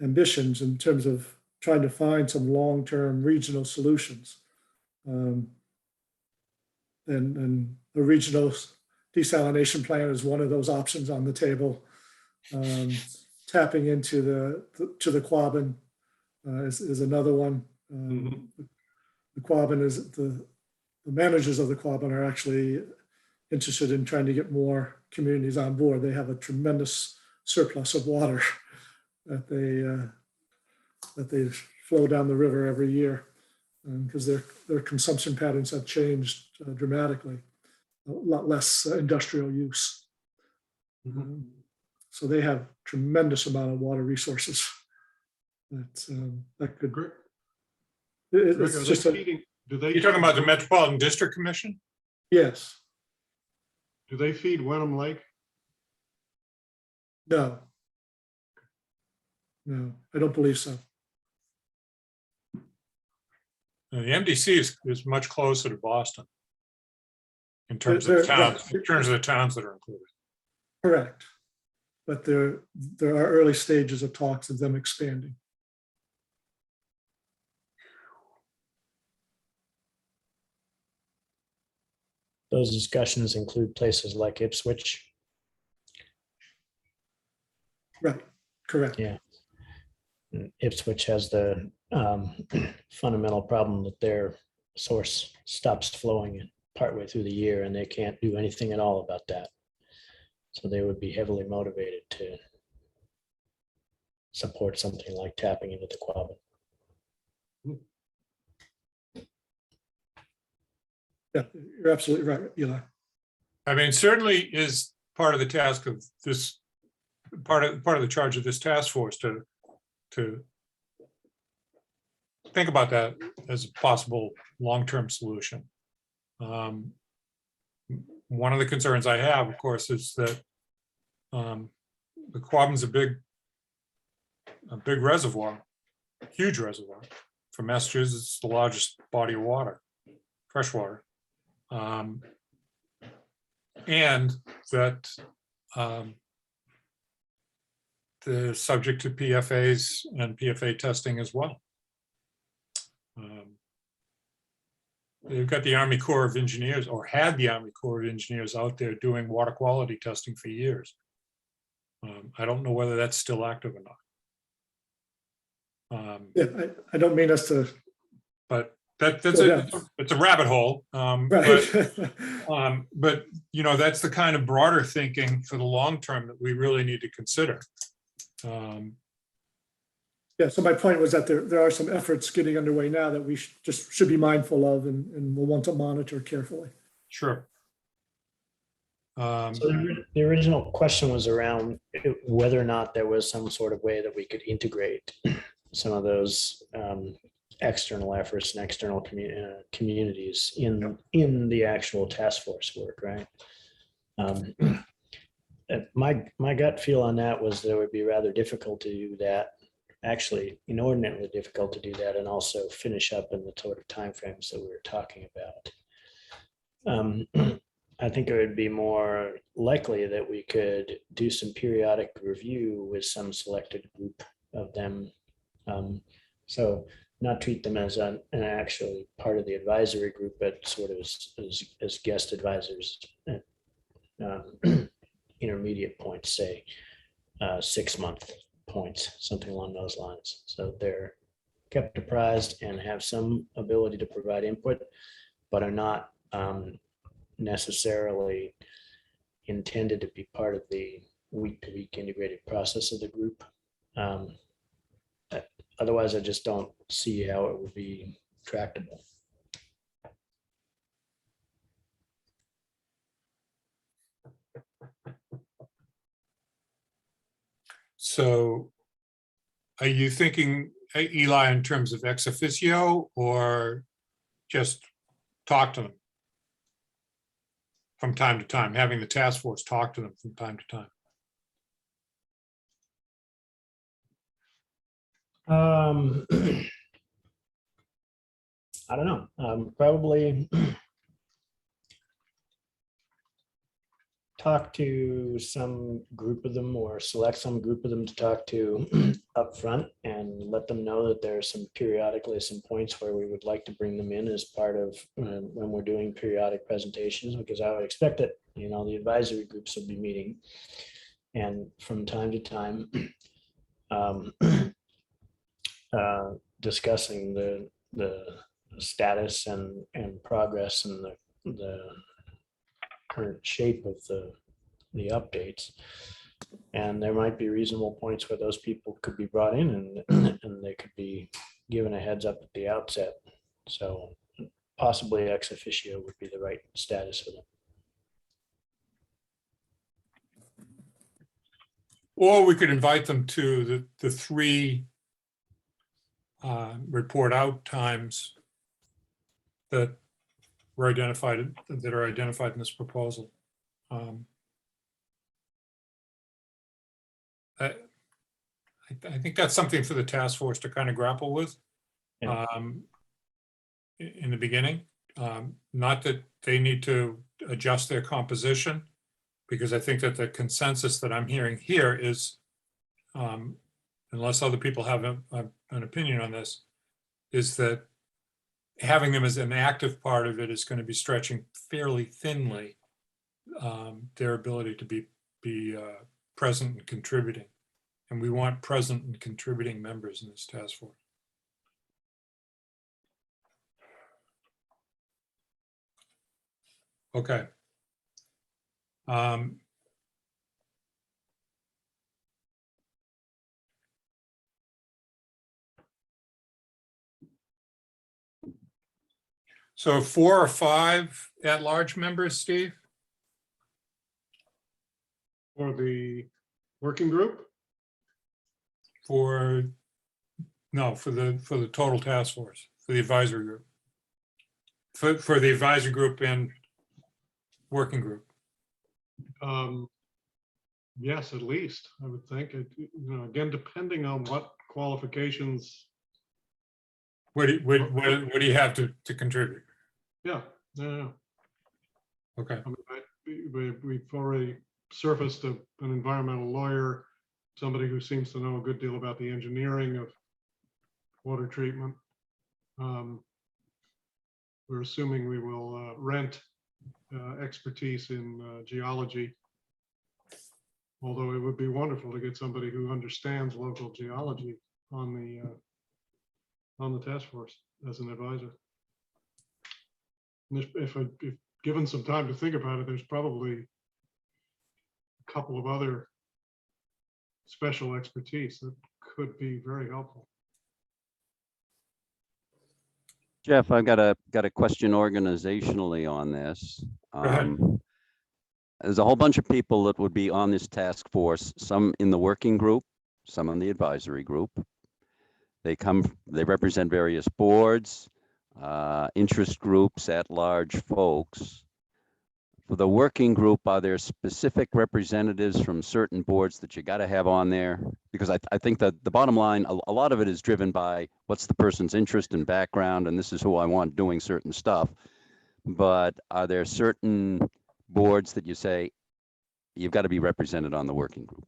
ambitions in terms of trying to find some long-term regional solutions. And a regional desalination plant is one of those options on the table. Tapping into the Quabbin is another one. The Quabbin is the managers of the Quabbin are actually interested in trying to get more communities on board. They have a tremendous surplus of water that they flow down the river every year because their consumption patterns have changed dramatically. A lot less industrial use. So they have tremendous amount of water resources. That could. It's just You're talking about the Metropolitan District Commission? Yes. Do they feed Wenham Lake? No, I don't believe so. The MDC is much closer to Boston in terms of towns, in terms of the towns that are included. Correct, but there are early stages of talks of them expanding. Those discussions include places like Ipswich. Right, correct. Yeah. And Ipswich has the fundamental problem that their source stops flowing partway through the year and they can't do anything at all about that. So they would be heavily motivated to support something like tapping into the Quabbin. Yeah, you're absolutely right, Eli. I mean, certainly is part of the task of this, part of the charge of this task force to think about that as a possible long-term solution. One of the concerns I have, of course, is that the Quabbin's a big reservoir, huge reservoir. For Massachusetts, it's the largest body of water, fresh water. And that they're subject to PFAs and PFA testing as well. They've got the Army Corps of Engineers, or had the Army Corps of Engineers out there doing water quality testing for years. I don't know whether that's still active or not. Yeah, I don't mean us to. But it's a rabbit hole. Right. But that's the kind of broader thinking for the long term that we really need to consider. Yeah, so my point was that there are some efforts getting underway now that we should be mindful of and we'll want to monitor carefully. Sure. So the original question was around whether or not there was some sort of way that we could integrate some of those external efforts and external communities in the actual task force work, right? My gut feel on that was that it would be rather difficult to do that, actually inordinately difficult to do that, and also finish up in the sort of timeframes that we were talking about. I think it would be more likely that we could do some periodic review with some selected group of them. So not treat them as an actually part of the advisory group, but sort of as guest advisors at intermediate points, say 6-month points, something along those lines. So they're kept apprised and have some ability to provide input, but are not necessarily intended to be part of the week-to-week integrated process of the group. Otherwise, I just don't see how it would be tractable. So are you thinking, Eli, in terms of ex officio or just talk to them from time to time, having the task force talk to them from time to time? I don't know. Probably talk to some group of them or select some group of them to talk to up front and let them know that there are periodically some points where we would like to bring them in as part of when we're doing periodic presentations, because I would expect that, the advisory groups will be meeting, and from time to time discussing the status and progress and the current shape of the updates. And there might be reasonable points where those people could be brought in and they could be given a heads up at the outset. So possibly ex officio would be the right status for them. Or we could invite them to the 3 report out times that were identified, that are identified in this proposal. I think that's something for the task force to kind of grapple with in the beginning. Not that they need to adjust their composition, because I think that the consensus that I'm hearing here is, unless other people have an opinion on this, is that having them as an active part of it is going to be stretching fairly thinly their ability to be present and contributing. And we want present and contributing members in this task force. Okay. So 4 or 5 at-large members, Steve? For the working group? For the total task force, for the advisory group. For the advisory group and working group. Yes, at least, I would think. Again, depending on what qualifications. What do you have to contribute? Yeah. Okay. We've already surfaced an environmental lawyer, somebody who seems to know a good deal about the engineering of water treatment. We're assuming we will rent expertise in geology, although it would be wonderful to get somebody who understands local geology on the task force as an advisor. And if given some time to think about it, there's probably a couple of other special expertise that could be very helpful. Jeff, I've got a question organizationally on this. There's a whole bunch of people that would be on this task force, some in the working group, some in the advisory group. They represent various boards, interest groups, at-large folks. For the working group, are there specific representatives from certain boards that you got to have on there? Because I think that the bottom line, a lot of it is driven by what's the person's interest and background, and this is who I want doing certain stuff. But are there certain boards that you say, you've got to be represented on the working group?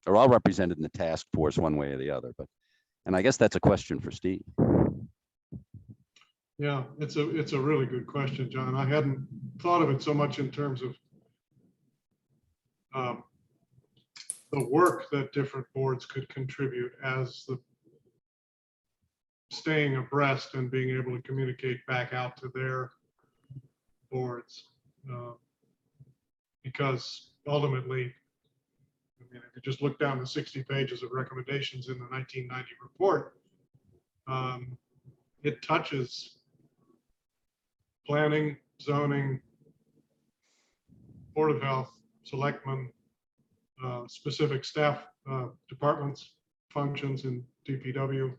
Or all represented in the task force one way or the other, and I guess that's a question for Steve. Yeah, it's a really good question, John. I hadn't thought of it so much in terms of the work that different boards could contribute as the staying abreast and being able to communicate back out to their boards. Because ultimately, I mean, if you just look down the 60 pages of recommendations in the 1990 report, it touches planning, zoning, Board of Health, Selectmen, specific staff departments, functions in DPW.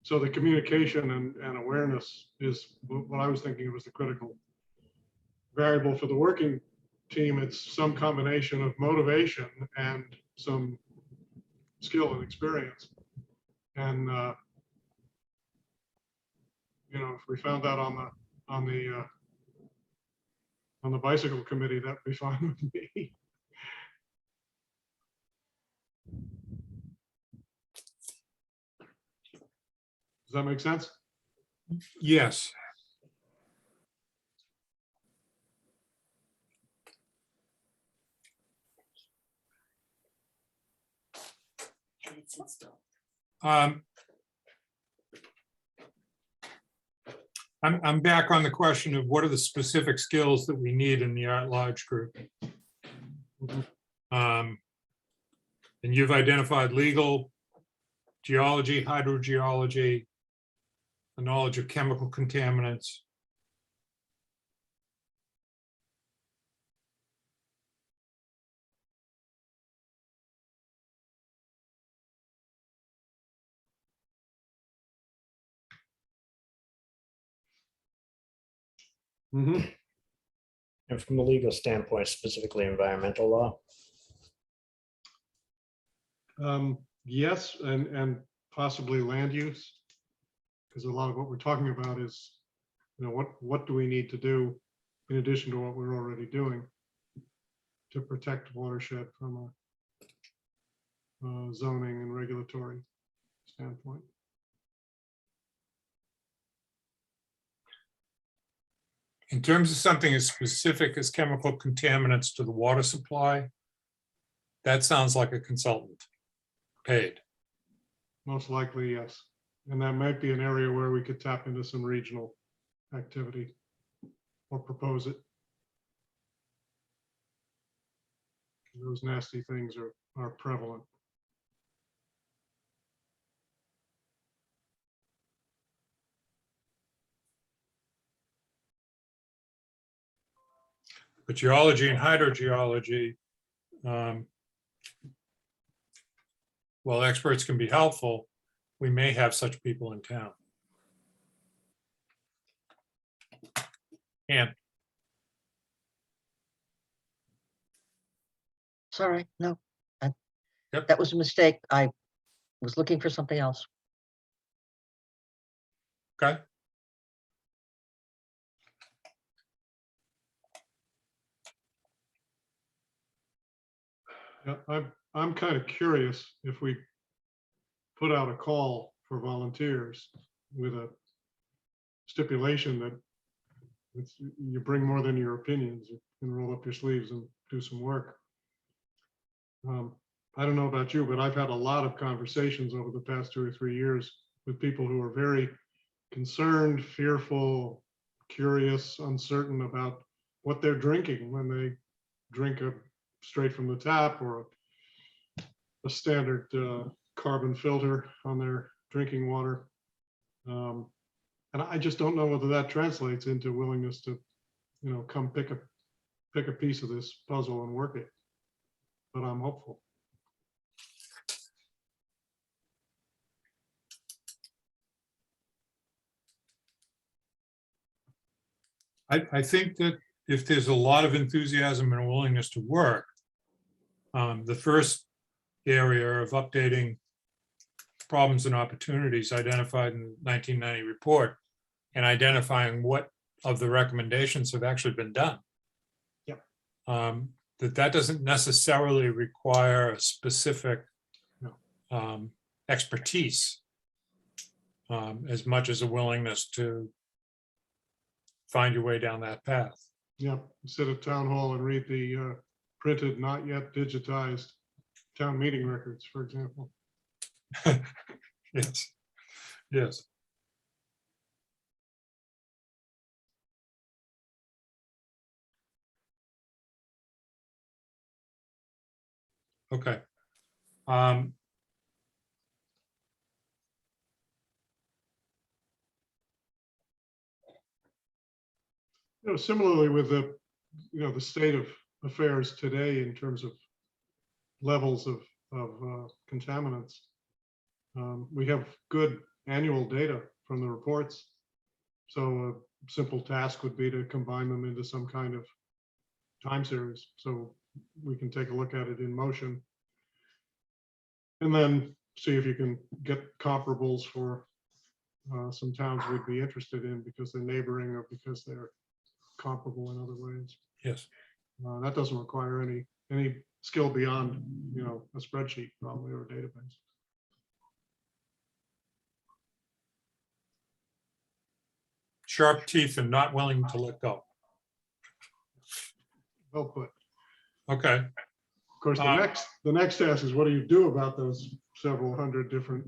So the communication and awareness is what I was thinking was the critical variable for the working team. It's some combination of motivation and some skill and experience. And you know, if we found that on the bicycle committee, that'd be fine with me. Does that make sense? Yes. I'm back on the question of what are the specific skills that we need in the at-large group. And you've identified legal, geology, hydrogeology, the knowledge of chemical contaminants. Mm-hmm. And from a legal standpoint, specifically environmental law. Yes, and possibly land use, because a lot of what we're talking about is, you know, what do we need to do in addition to what we're already doing to protect watershed from a zoning and regulatory standpoint. In terms of something as specific as chemical contaminants to the water supply, that sounds like a consultant paid. Most likely, yes. And that might be an area where we could tap into some regional activity or propose it. Those nasty things are prevalent. But geology and hydrogeology, while experts can be helpful, we may have such people in town. And Sorry, no. Yep. That was a mistake. I was looking for something else. okay, Yeah, I'm kind of curious if we put out a call for volunteers with a stipulation that you bring more than your opinions, you can roll up your sleeves and do some work. I don't know about you, but I've had a lot of conversations over the past 2 or 3 years with people who are very concerned, fearful, curious, uncertain about what they're drinking when they drink straight from the tap or a standard carbon filter on their drinking water. And I just don't know whether that translates into willingness to, you know, come pick a piece of this puzzle and work it. but I'm hopeful. I think that if there's a lot of enthusiasm and a willingness to work, the first area of updating problems and opportunities identified in the 1990 report and identifying what of the recommendations have actually been done. Yep. That doesn't necessarily require a specific No. Expertise as much as a willingness to find your way down that path. Yeah, sit at town hall and read the printed, not yet digitized town meeting records, for example. Yes, yes. Okay. Similarly with the, the state of affairs today in terms of levels of contaminants. We have good annual data from the reports. So a simple task would be to combine them into some kind of time series. So we can take a look at it in motion. And then see if you can get comparables for some towns we'd be interested in because they're neighboring or because they're comparable in other ways. Yes. That doesn't require any skill beyond, a spreadsheet probably or a database. Sharp teeth and not willing to let go. Well put. Okay. Of course, the next task is what do you do about those several hundred different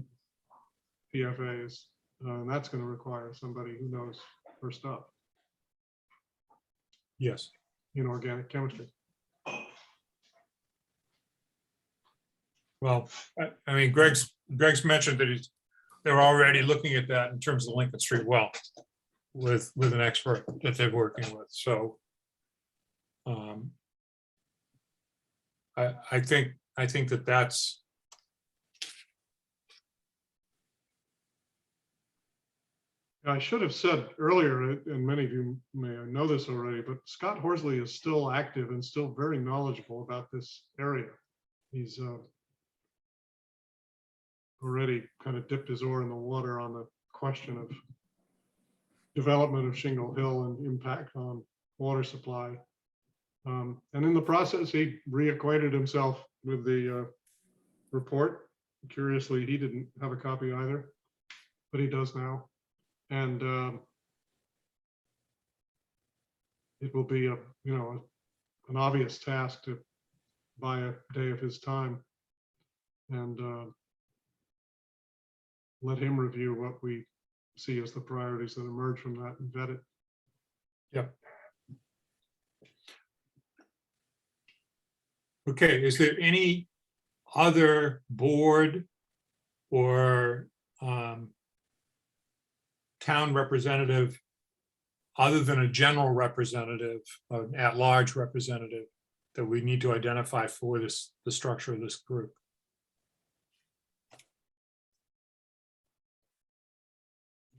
PFAs? And that's going to require somebody who knows her stuff Yes. in organic chemistry. Well, I mean, Greg's mentioned that they're already looking at that in terms of the Lincoln Street well with an expert that they're working with. So I think that's I should have said earlier, and many of you may know this already, but Scott Horsley is still active and still very knowledgeable about this area. He's already kind of dipped his oar in the water on the question of development of Shingle Hill and impact on water supply. And in the process, he reacquainted himself with the report. Curiously, he didn't have a copy either, but he does now. And it will be an obvious task to buy a day of his time and let him review what we see as the priorities that emerge from that and vet it. Yep. Okay, is there any other board or town representative other than a general representative, an at-large representative that we need to identify for the structure of this group?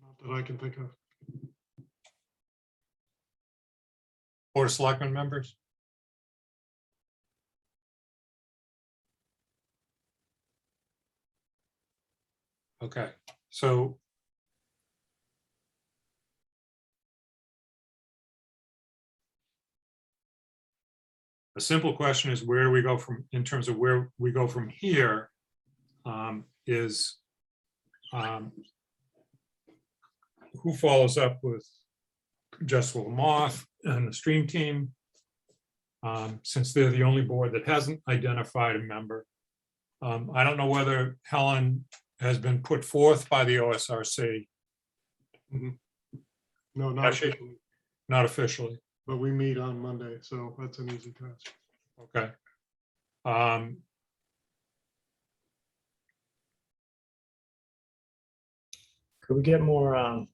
Not that I can think of. Board of Selectmen members? Okay, so a simple question is where do we go from, in terms of where we go from here, is who follows up with Jessica Lamoth and the stream team, since they're the only board that hasn't identified a member. I don't know whether Helen has been put forth by the OSRC. No, not Actually- officially, Not officially, but we meet on Monday, so that's an easy task. okay. Could we get more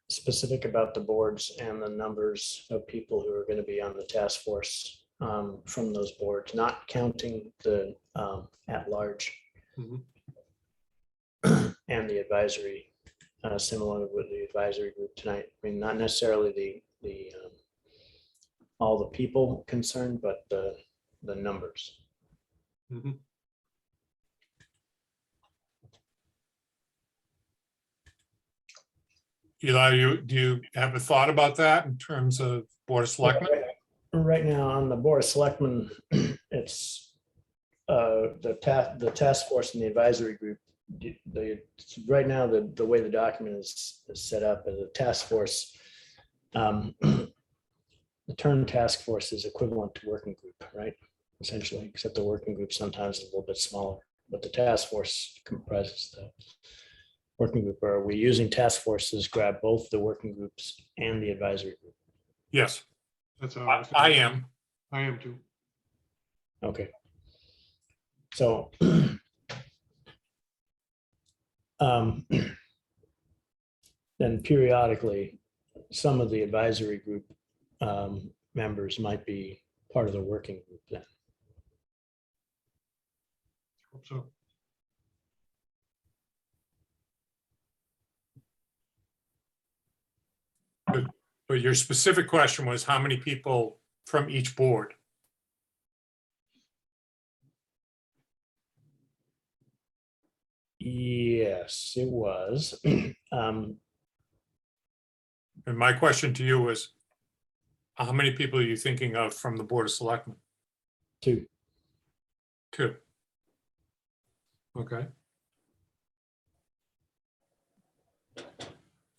specific about the boards and the numbers of people who are going to be on the task force from those boards, not counting the at-large Mhm. and the advisory, similar with the advisory group tonight. I mean, not necessarily the all the people concerned, but the numbers. Mhm. Eli, do you have a thought about that in terms of Board of Selectmen? Right now on the Board of Selectmen, it's the task force and the advisory group. Right now, the way the document is set up as a task force, the term task force is equivalent to working group, right? Essentially, except the working group sometimes is a little bit smaller, but the task force comprises the working group. Are we using task forces, grab both the working groups and the advisory group? Yes, That's how I am. I am too. Okay. So then periodically, some of the advisory group members might be part of the working group then. Hope so. But your specific question was how many people from each board? Yes, it was. And my question to you was, how many people are you thinking of from the Board of Selectmen? Two. Two. Okay.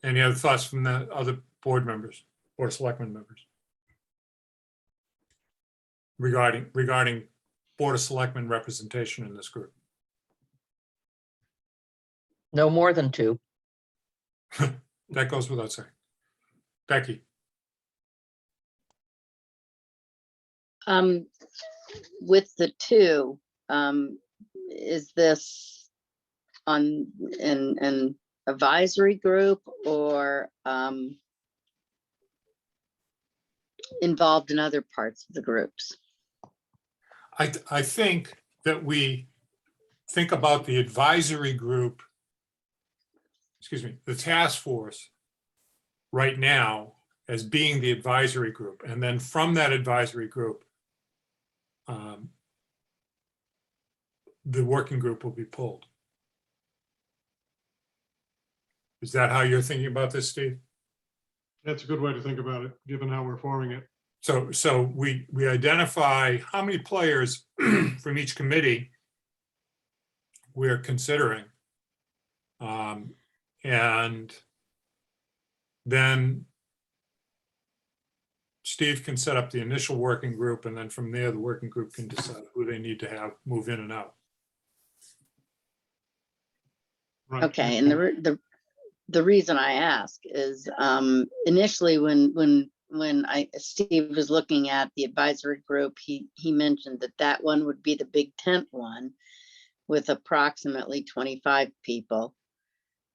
Any other thoughts from the other board members, Board of Selectmen members? Regarding Board of Selectmen representation in this group? No more than two. That goes without saying. Becky, With the two, is this on an advisory group or involved in other parts of the groups? I think that we think about the advisory group, excuse me, the task force right now as being the advisory group. And then from that advisory group, the working group will be pulled. Is that how you're thinking about this, Steve? That's a good way to think about it, given how we're forming it. So we identify how many players from each committee we're considering. And then Steve can set up the initial working group, and then from there, the working group can decide who they need to have move in and out. Right. Okay, and the reason I ask is initially when Steve was looking at the advisory group, he mentioned that one would be the big tent one with approximately 25 people.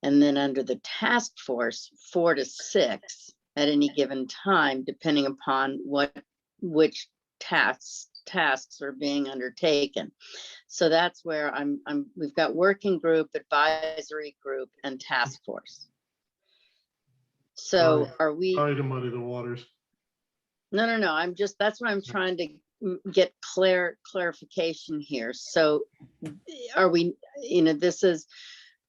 And then under the task force, 4 to 6 at any given time, depending upon which tasks are being undertaken. So that's where we've got working group, advisory group, and task force. So are we? Sorry to muddy the waters. No. That's what I'm trying to get clarification here. So are we,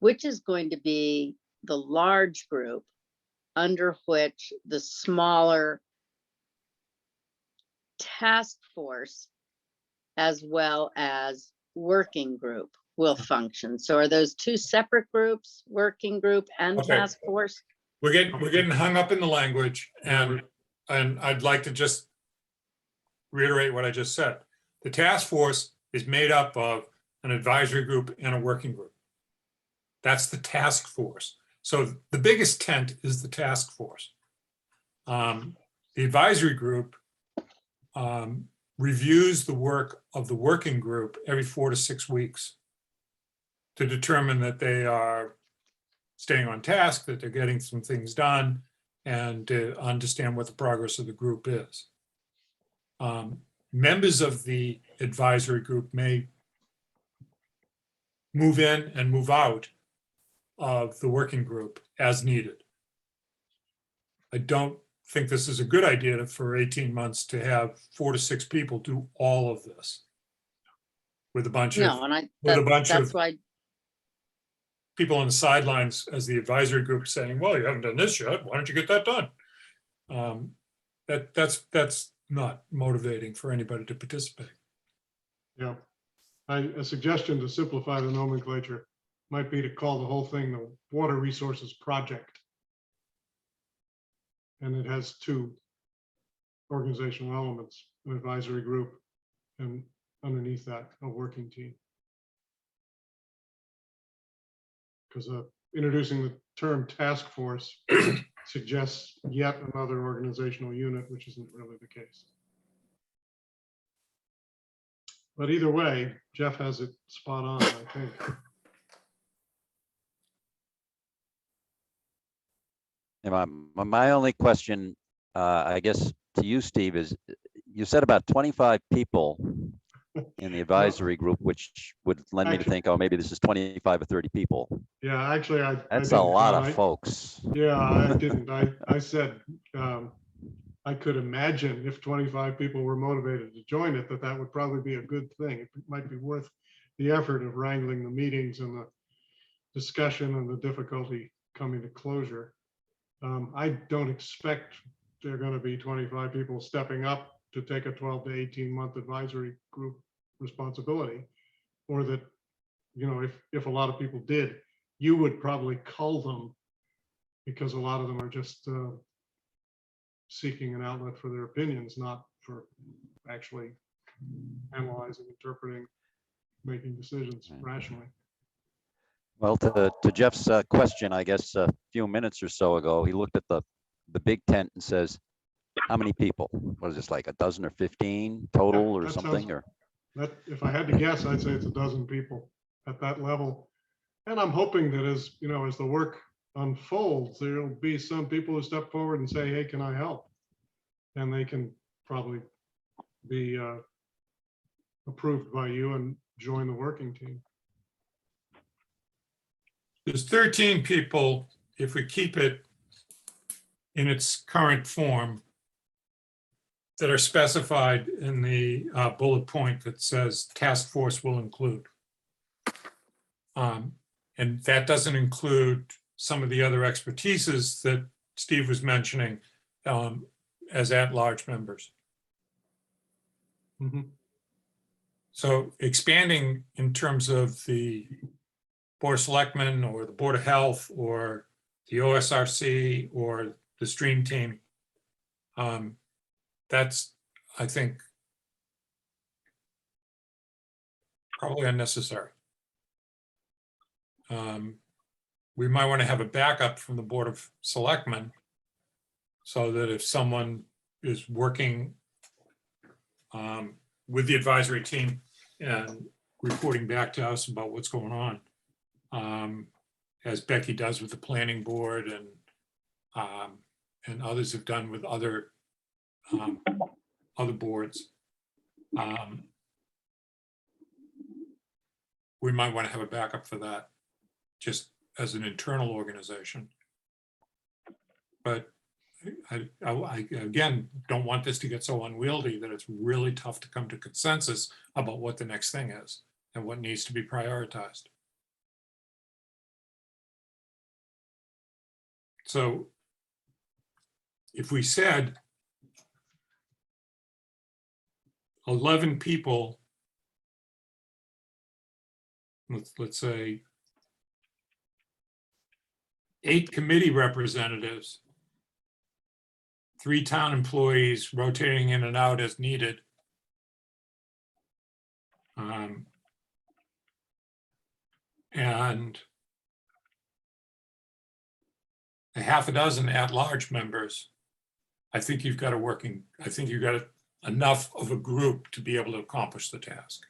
which is going to be the large group under which the smaller task force as well as working group will function? So are those two separate groups, working group and Okay. task force? We're getting hung up in the language, and I'd like to just reiterate what I just said. The task force is made up of an advisory group and a working group. That's the task force. So the biggest tent is the task force. The advisory group reviews the work of the working group every 4 to 6 weeks to determine that they are staying on task, that they're getting some things done, and to understand what the progress of the group is. members of the advisory group may move in and move out of the working group as needed. I don't think this is a good idea for 18 months to have 4 to 6 people do all of this with a bunch No, of, and with a bunch that's of why, people on the sidelines as the advisory group saying, well, you haven't done this yet. Why don't you get that done? That's not motivating for anybody to participate. Yeah. A suggestion to simplify the nomenclature might be to call the whole thing the Water Resources Project. And it has 2 organizational elements, an advisory group, and underneath that, a working team. Because introducing the term task force suggests yet another organizational unit, which isn't really the case. But either way, Jeff has it spot on, I think. And my only question, I guess, to you, Steve, is you said about 25 people in the advisory group, which would lend me to think, oh, maybe this is 25 or 30 people. Yeah, actually, I That's didn't a lot count. of folks. Yeah, I didn't. I said I could imagine if 25 people were motivated to join it, that would probably be a good thing. It might be worth the effort of wrangling the meetings and the discussion and the difficulty coming to closure. I don't expect there are going to be 25 people stepping up to take a 12 to 18 month advisory group responsibility, or that, you know, if a lot of people did, you would probably cull them because a lot of them are just seeking an outlet for their opinions, not for actually analyzing, interpreting, making decisions rationally. Well, to Jeff's question, I guess a few minutes or so ago, he looked at the big tent and says, how many people? What is this, like a dozen or 15 total Yeah, or that something? sounds- Or That, if I had to guess, I'd say it's a dozen people at that level. And I'm hoping that as, you know, as the work unfolds, there'll be some people who step forward and say, hey, can I help? And they can probably be approved by you and join the working team. There's 13 people, if we keep it in its current form, that are specified in the bullet point that says task force will include. And that doesn't include some of the other expertises that Steve was mentioning as at-large members. Mhm. So expanding in terms of the Board of Selectmen or the Board of Health or the OSRC or the stream team, that's, I think, probably unnecessary. We might want to have a backup from the Board of Selectmen so that if someone is working with the advisory team and reporting back to us about what's going on, as Becky does with the planning board and others have done with other boards. We might want to have a backup for that, just as an internal organization. But I again, don't want this to get so unwieldy that it's really tough to come to consensus about what the next thing is and what needs to be prioritized. So if we said 11 people, let's say 8 committee representatives, 3 town employees rotating in and out as needed, and a half a dozen at-large members, I think you've got enough of a group to be able to accomplish the task.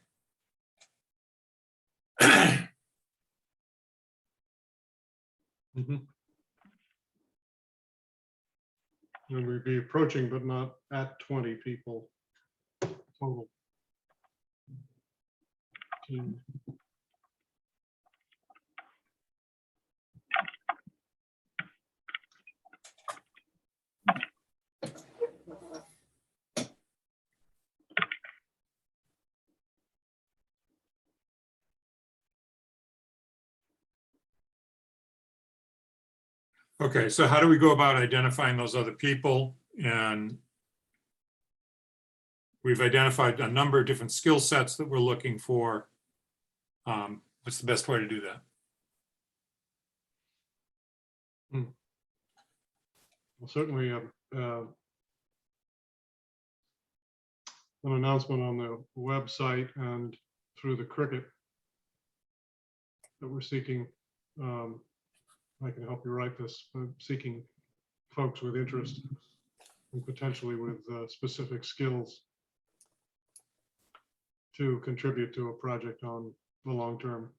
Mhm. And we'd be approaching, but not at 20 people, total. Okay, so how do we go about identifying those other people? And we've identified a number of different skill sets that we're looking for. What's the best way to do that? Well, certainly an announcement on the website and through the Cricket that we're seeking. I can help you write this, seeking folks with interest and potentially with specific skills to contribute to a project on the long-term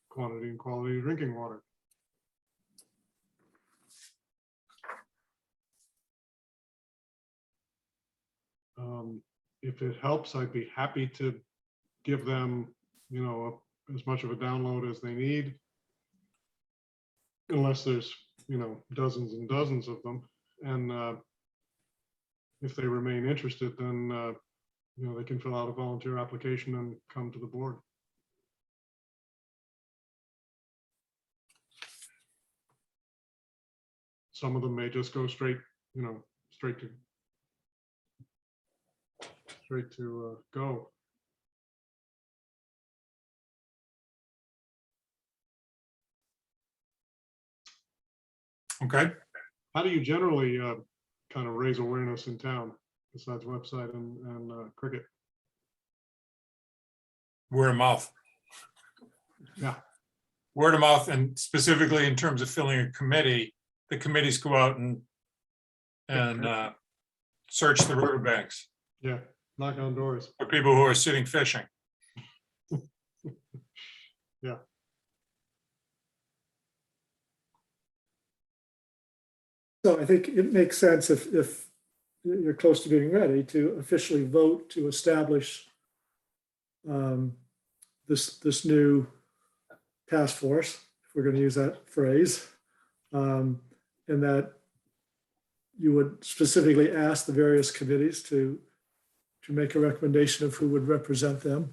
quantity and quality of drinking water. If it helps, I'd be happy to give them, you know, as much of a download as they need. Unless there's, you know, dozens and dozens of them. And if they remain interested, then, you know, they can fill out a volunteer application and come to the board. Some of them may just go straight, you know, straight to go. Okay, How do you generally kind of raise awareness in town besides website and Cricket? word of mouth. Yeah. Word of mouth, and specifically in terms of filling a committee, the committees go out and search the riverbanks Yeah, knock on doors. for people who are sitting fishing. Yeah. So I think it makes sense if you're close to being ready to officially vote to establish this new task force, if we're going to use that phrase, and that you would specifically ask the various committees to make a recommendation of who would represent them.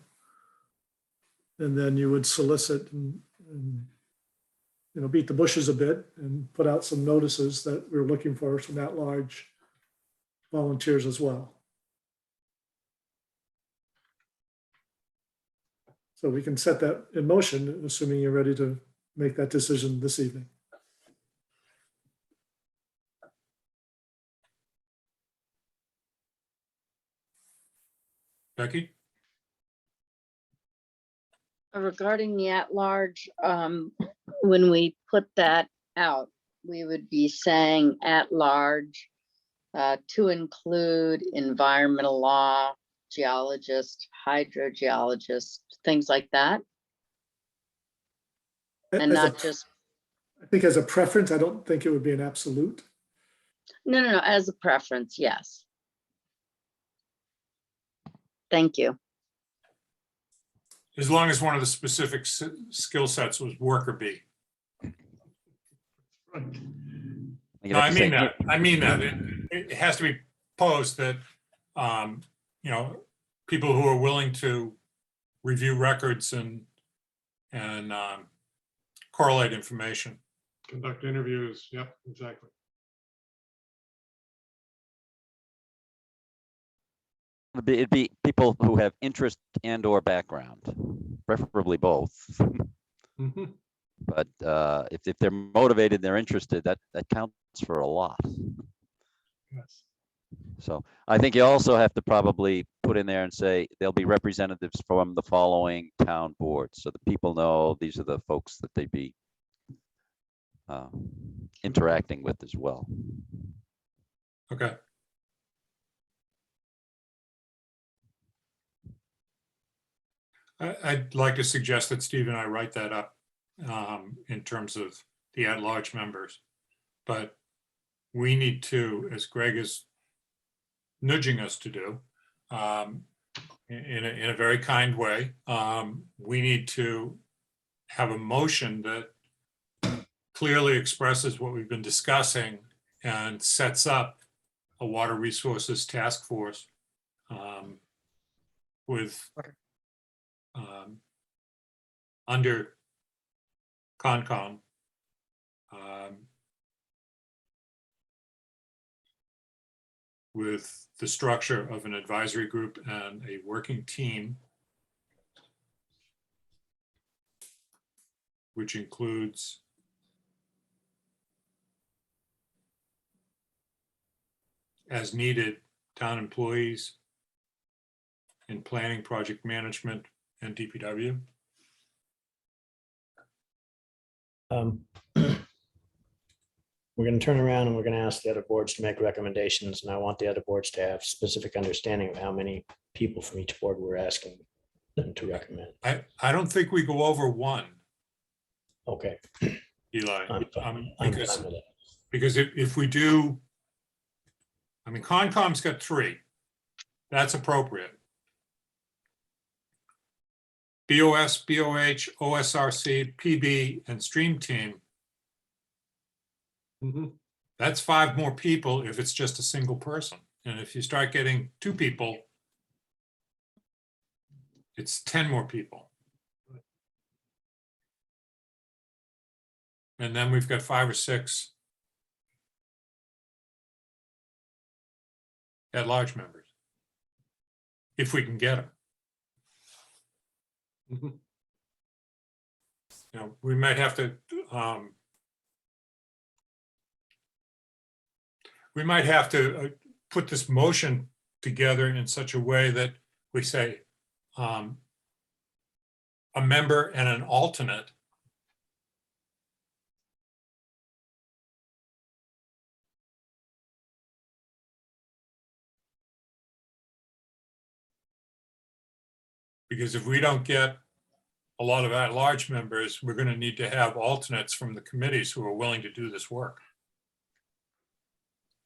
And then you would solicit and you know, beat the bushes a bit and put out some notices that we're looking for some at-large volunteers as well. So we can set that in motion, assuming you're ready to make that decision this evening. Becky? Regarding the at-large, when we put that out, we would be saying at-large to include environmental law, geologist, hydrogeologist, things like that. And As a- not just, I think as a preference, I don't think it would be an absolute. no, as a preference, yes. Thank you. As long as one of the specific skill sets was worker bee. Right. No, I mean that. I mean that. It has to be posed that, you know, people who are willing to review records and correlate information. Conduct interviews. Yep, exactly. It'd be people who have interest and or background, preferably both. Mhm. But if they're motivated, they're interested, that counts for a lot. Yes. So I think you also have to probably put in there and say there'll be representatives from the following town boards. So the people know these are the folks that they'd be interacting with as well. Okay. I'd like to suggest that Steve and I write that up in terms of the at-large members. But we need to, as Greg is nudging us to do, in a very kind way. We need to have a motion that clearly expresses what we've been discussing and sets up a water resources task force with under Concom. With the structure of an advisory group and a working team, which includes as needed town employees in planning, project management, and DPW. We're going to turn around and we're going to ask the other boards to make recommendations, and I want the other boards to have specific understanding of how many people from each board we're asking them to recommend. I don't think we go over one, Okay. Eli. I'm fine Because with it. Because if we do, I mean, Concom's got 3. That's appropriate. BOS, BOH, OSRC, PB, and Stream Team. That's 5 more people if it's just a single person. And if you start getting 2 people, it's 10 more people. And then we've got 5 or 6 at-large members, if we can get them. You know, we might have to put this motion together in such a way that we say a member and an alternate. Because if we don't get a lot of at-large members, we're going to need to have alternates from the committees who are willing to do this work.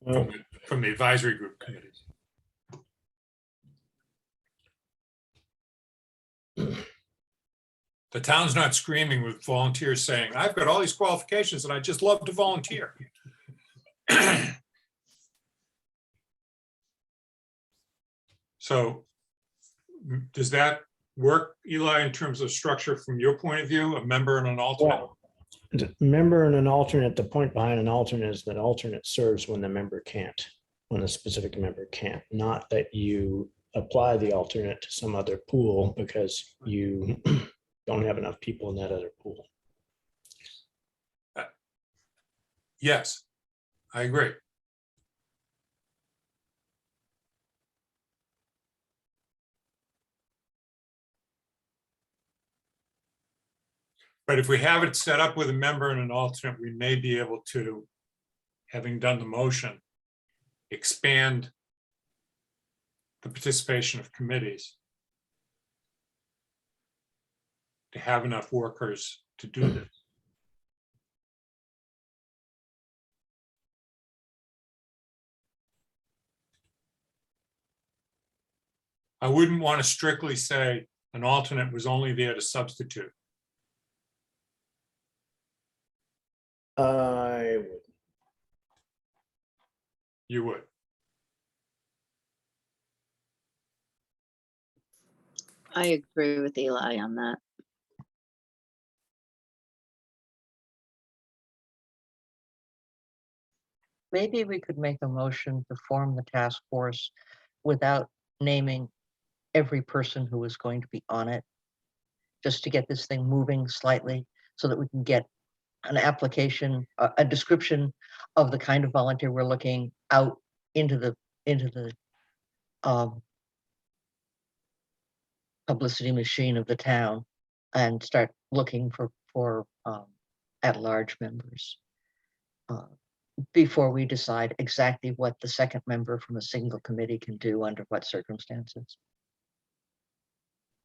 Well, From the advisory group committees. The town's not screaming with volunteers saying, I've got all these qualifications and I just love to volunteer. So does that work, Eli, in terms of structure from your point of view, a member and an alternate? the member and an alternate, the point behind an alternate is that alternate serves when the member can't, when a specific member can't, not that you apply the alternate to some other pool because you don't have enough people in that other pool. Yes, I agree. But if we have it set up with a member and an alternate, we may be able to, having done the motion, expand the participation of committees to have enough workers to do this. I wouldn't want to strictly say an alternate was only there to substitute. I would. You would. I agree with Eli on that. Maybe we could make a motion to form the task force without naming every person who is going to be on it, just to get this thing moving slightly so that we can get an application, a description of the kind of volunteer we're looking out into the publicity machine of the town and start looking for at-large members before we decide exactly what the second member from a single committee can do under what circumstances.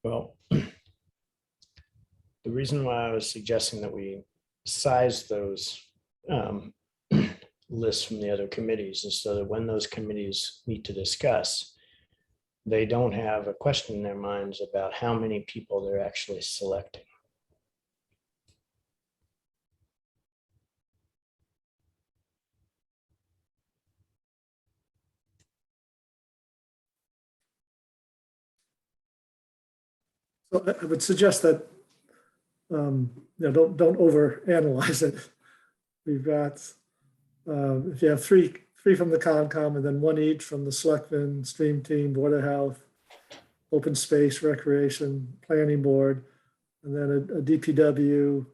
Well, the reason why I was suggesting that we size those lists from the other committees is so that when those committees meet to discuss, they don't have a question in their minds about how many people they're actually selecting. So I would suggest that, don't overanalyze it. We've got, if you have three from the Concom and then one each from the Selectmen, Stream Team, Board of Health, Open Space, Recreation, Planning Board, and then a DPW,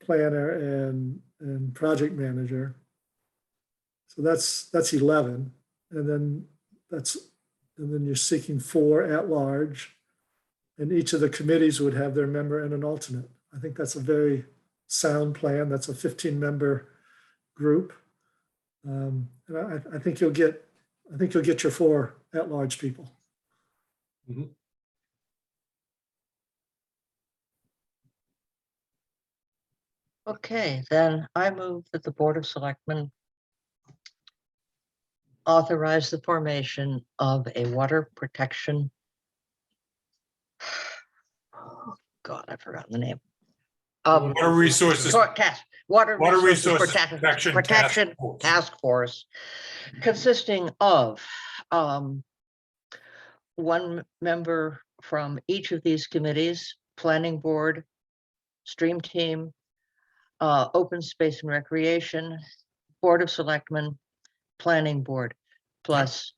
planner and project manager. So that's 11. And then you're seeking 4 at large. And each of the committees would have their member and an alternate. I think that's a very sound plan. That's a 15-member group. And I think you'll get your 4 at-large people. Mhm. Okay, then I move that the Board of Selectmen authorize the formation of a water protection. God, I've forgotten the name. Water Resources, Water Water Resources Resources Protection Task Force, consisting of 1 member from each of these committees: Planning Board, Stream Team, Open Space and Recreation, Board of Selectmen, Planning Board, plus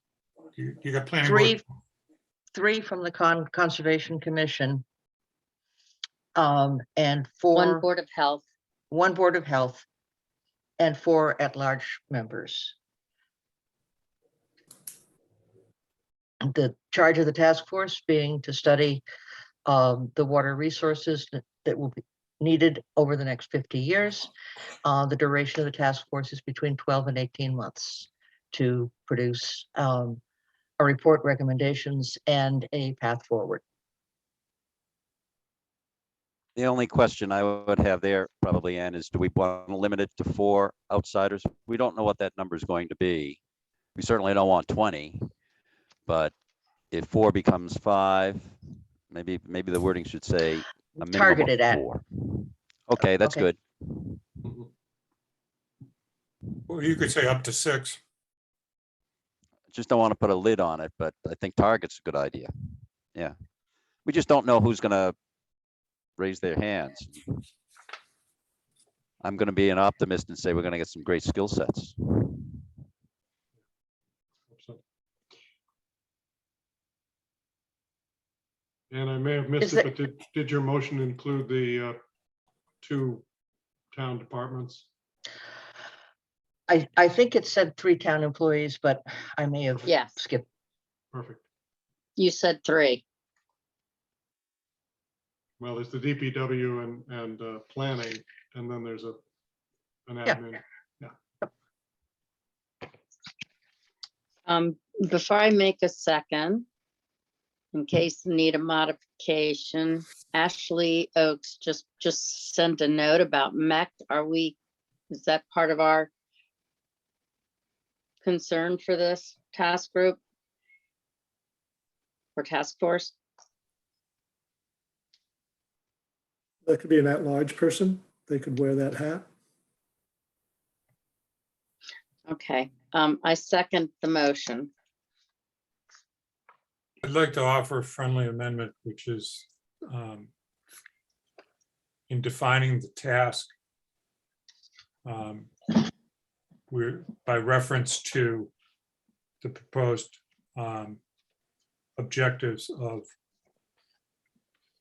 you got planning board. three from the Conservation Commission, and One 4, Board of Health. 1 Board of Health, and 4 at-large members. The charge of the task force being to study the water resources that will be needed over the next 50 years. The duration of the task force is between 12 and 18 months to produce a report, recommendations, and a path forward. The only question I would have there probably, Ann, is do we want to limit it to 4 outsiders? We don't know what that number is going to be. We certainly don't want 20, but if 4 becomes 5, maybe the wording should say a minimum Targeted of at. 4. Okay, that's Okay. good. Mhm. Well, you could say up to 6. Just don't want to put a lid on it, but I think target's a good idea. Yeah. We just don't know who's going to raise their hands. I'm going to be an optimist and say we're going to get some great skill sets. So- And I may have missed Is it, that- but did your motion include the 2 town departments? I think it said 3 town employees, but I may have Yes, skipped. Perfect. you said 3. Well, there's the DPW and planning, and then there's an Yeah. admin. Before I make a second, in case you need a modification, Ashley Oakes just sent a note about MEC. Is that part of our concern for this task group? Or task force? That could be an at-large person. They could wear that hat. Okay, I second the motion. I'd like to offer a friendly amendment, which is in defining the task, we're by reference to the proposed objectives of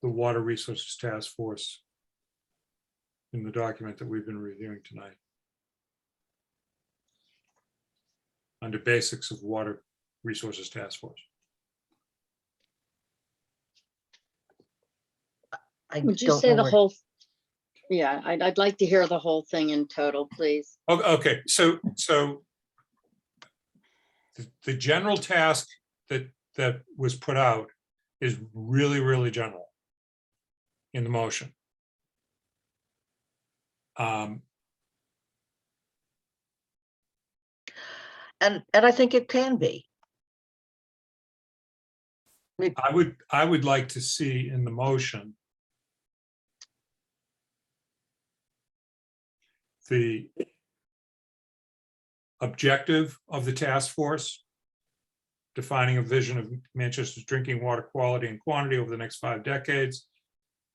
the Water Resources Task Force in the document that we've been reviewing tonight. Under basics of Water Resources Task Force. I Would you don't say know the where- whole? Yeah, I'd like to hear the whole thing in total, please. Okay, so the general task that was put out is really, really general in the motion. And I think it can be. I would like to see in the motion the objective of the task force, defining a vision of Manchester's drinking water quality and quantity over the next 5 decades,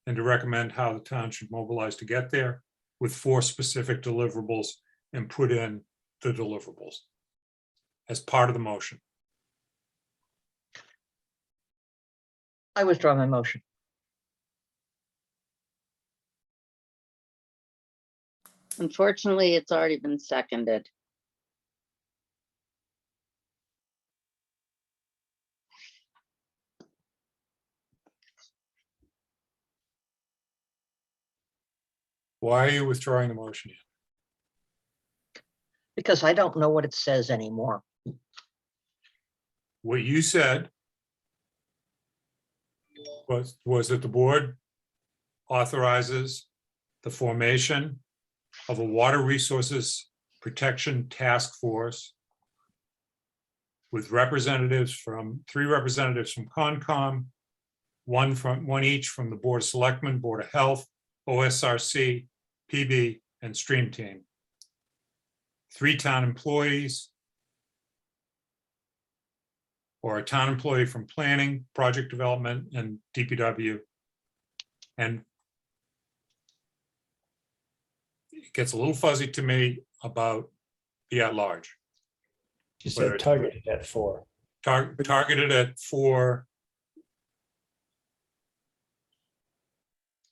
and to recommend how the town should mobilize to get there, with 4 specific deliverables, and put in the deliverables as part of the motion. I withdraw my motion. Unfortunately, it's already been seconded. Why are you withdrawing the motion? Because I don't know what it says anymore. What you said was that the board authorizes the formation of a water resources protection task force with representatives from 3 representatives from Concom, one each from the Board of Selectmen, Board of Health, OSRC, PB, and Stream Team. 3 town employees, or a town employee from planning, project development, and DPW. And it gets a little fuzzy to me about the at-large. You Whether said it's- targeted at 4. Targeted at 4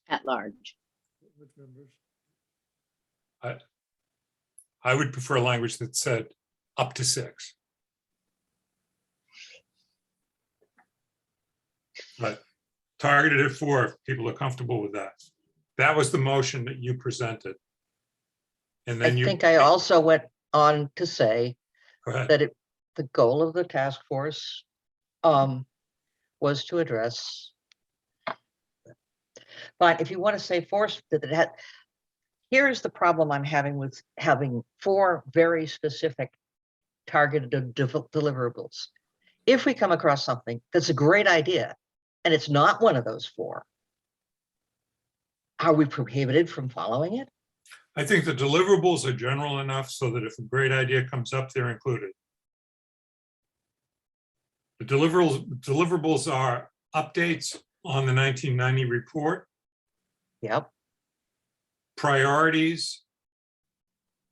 At large. Which members? I would prefer language that said up to 6. But targeted at 4, if people are comfortable with that. That was the motion that you presented. And I then you. think I also went on to say Go ahead. that the goal of the task force was to address. But if you want to say force that it had, here's the problem I'm having with having 4 very specific targeted deliverables. If we come across something that's a great idea and it's not one of those 4, are we prohibited from following it? I think the deliverables are general enough so that if a great idea comes up, they're included. The deliverables are updates on the 1990 report, Yep. priorities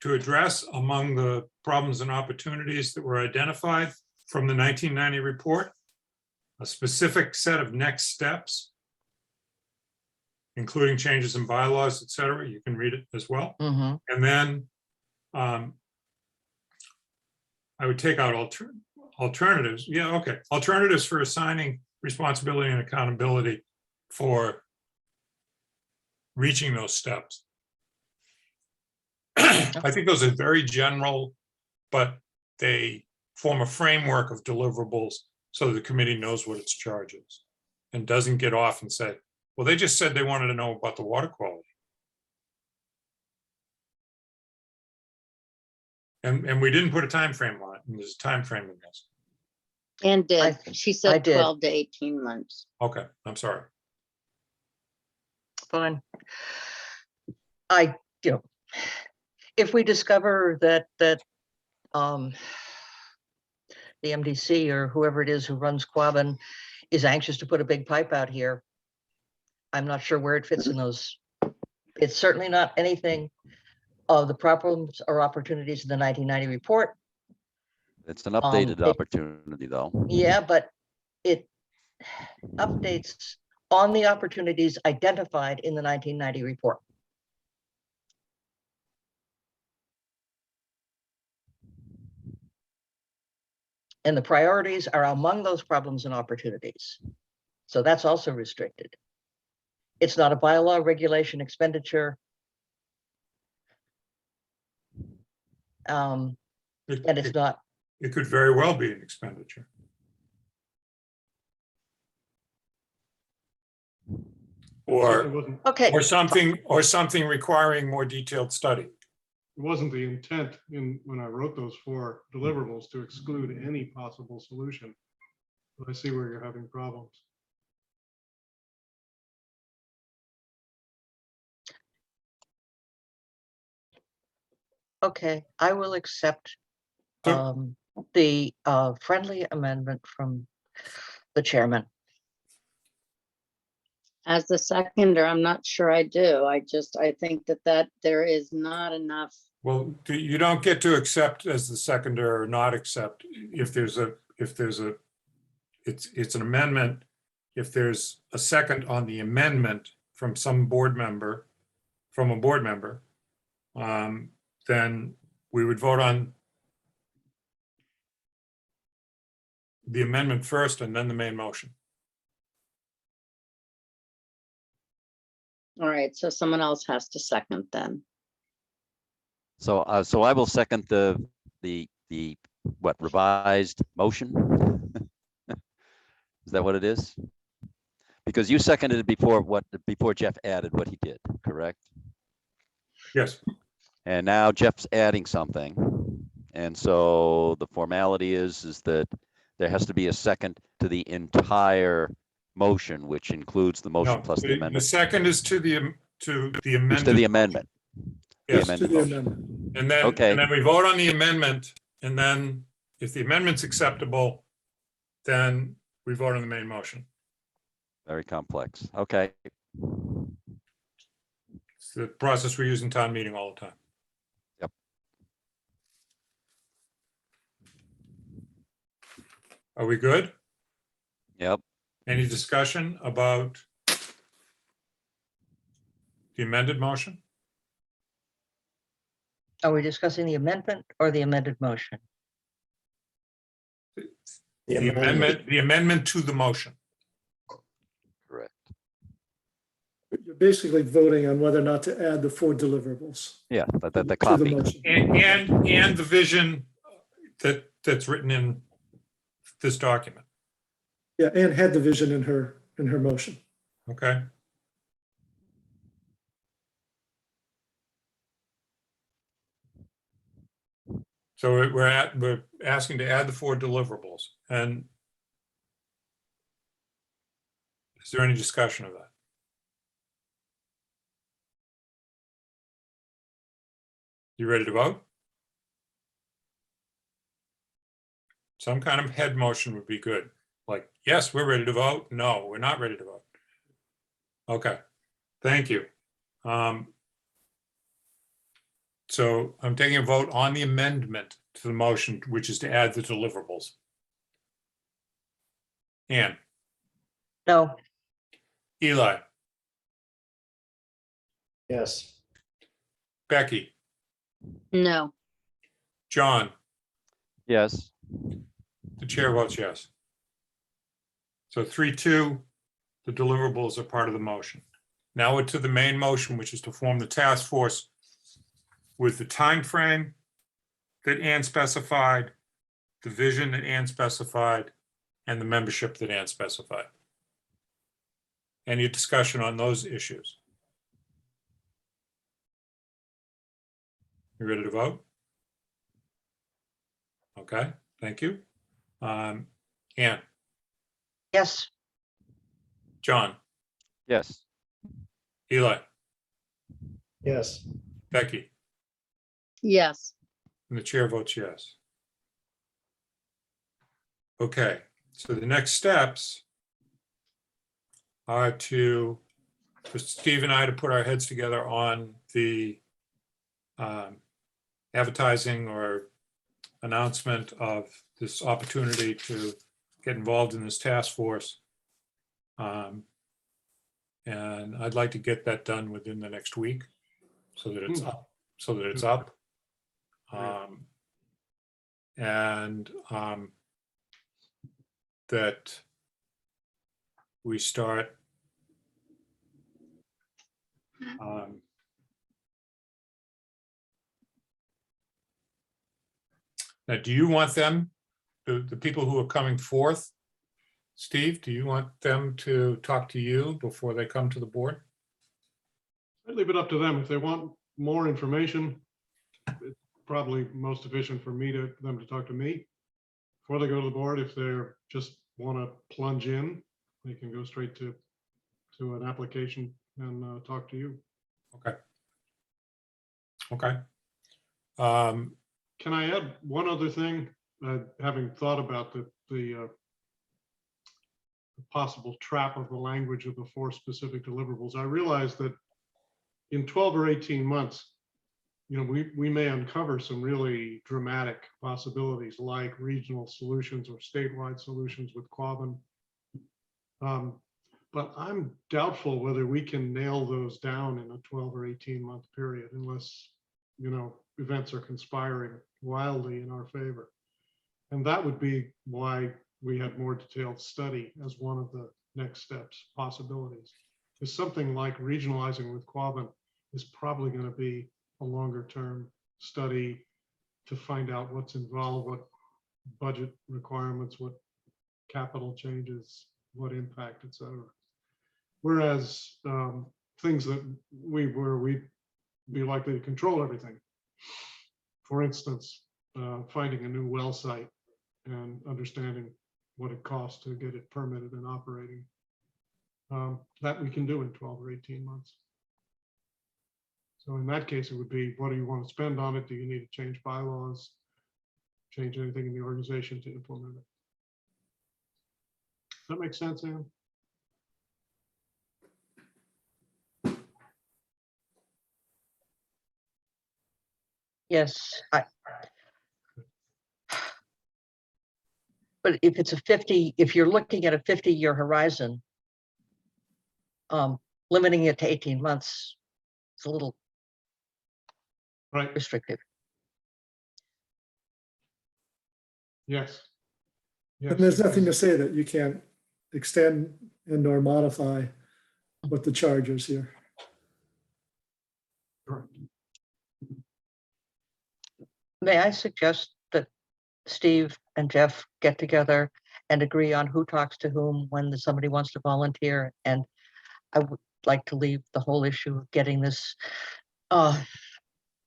to address among the problems and opportunities that were identified from the 1990 report, a specific set of next steps, including changes in bylaws, et cetera. You can read it as well. Mm-hmm. And then I would take out alternatives. Yeah, okay. Alternatives for assigning responsibility and accountability for reaching those steps. I think those are very general, but they form a framework of deliverables so the committee knows what its charge is and doesn't get off and say, well, they just said they wanted to know about the water quality. And we didn't put a time frame on it, and there's a time frame in this. And did, she said did. 12 to 18 months. Okay, I'm sorry. Fine. If we discover that the MDC or whoever it is who runs Quabbin is anxious to put a big pipe out here, I'm not sure where it fits in those. It's certainly not anything of the problems or opportunities in the 1990 report. It's an updated opportunity, though. Yeah, but it updates on the opportunities identified in the 1990 report. And the priorities are among those problems and opportunities. So that's also restricted. It's not a bylaw, regulation, expenditure. And it's not. It could very well be an expenditure. Certainly Or wasn't. Okay, something requiring more detailed study. wasn't the intent when I wrote those 4 deliverables to exclude any possible solution. But I see where you're having problems. Okay, I will accept So- the friendly amendment from the chairman. As the seconder, I'm not sure I do. I think that there is not enough. Well, you don't get to accept as the seconder or not accept if there's a, it's an amendment. If there's a second on the amendment from some board member, then we would vote on the amendment first and then the main motion. All right, so someone else has to second then. So, so I will second the what, revised motion? Is that what it is? Because you seconded it before Jeff added what he did, correct? Yes, And now Jeff's adding something. And so the formality is that there has to be a second to the entire motion, which includes the motion no, plus the the amendment. second is to the It's to amended. the amendment. The Yes, To amended the motion. amendment. and then, Okay. and then we vote on the amendment, and then if the amendment's acceptable, then we vote on the main motion. Very complex. Okay. It's the process we use in town meeting all the time. Yep. Are we good? Yep. Any discussion about the amended motion? Are we discussing the amendment or the amended motion? The amendment to the motion. Correct. You're basically voting on whether or not to add the 4 deliverables Yeah, the to the copy. motion. And the vision that's written in this document, Yeah, Anne had the vision in her motion. okay? So we're asking to add the 4 deliverables, and is there any discussion of that? You ready to vote? Some kind of head motion would be good, like, yes, we're ready to vote. No, we're not ready to vote. Okay, thank you. So I'm taking a vote on the amendment to the motion, which is to add the deliverables. Ann, No, Eli, Yes. Becky, No, John, Yes. the chair votes yes. So 3-2, the deliverables are part of the motion. Now we're to the main motion, which is to form the task force with the time frame that Ann specified, the vision that Ann specified, and the membership that Ann specified. Any discussion on those issues? You ready to vote? Okay, thank you. Ann, yes, John, Yes. Eli, Yes. Becky, yes, and the chair votes yes. Okay, so the next steps are for Steve and I to put our heads together on the advertising or announcement of this opportunity to get involved in this task force. And I'd like to get that done within the next week so that it's up, and that we start now, do you want them, the people who are coming forth, Steve, do you want them to talk to you before they come to the board? I leave it up to them. If they want more information, it's probably most efficient for them to talk to me before they go to the board. If they're just want to plunge in, they can go straight to an application and talk to you. Okay. Okay. Can I add one other thing? Having thought about the possible trap of the language of the 4 specific deliverables, I realize that in 12 or 18 months, you know, we may uncover some really dramatic possibilities like regional solutions or statewide solutions with Quabbin. But I'm doubtful whether we can nail those down in a 12 or 18-month period unless, you know, events are conspiring wildly in our favor. And that would be why we had more detailed study as one of the next steps, possibilities. Because something like regionalizing with Quabbin is probably going to be a longer term study to find out what's involved, what budget requirements, what capital changes, what impact, et cetera. Whereas things that we'd be likely to control everything. For instance, finding a new well site and understanding what it costs to get it permitted and operating. That we can do in 12 or 18 months. So in that case, it would be, what do you want to spend on it? Do you need to change bylaws? Change anything in the organization to implement it? Does that make sense, Ann? Yes, but if it's if you're looking at a 50-year horizon, limiting it to 18 months is a little Right. restrictive. Yes. And there's nothing to say that you can't extend and or modify what the charge is here. Sure. May I suggest that Steve and Jeff get together and agree on who talks to whom when somebody wants to volunteer? And I would like to leave the whole issue of getting this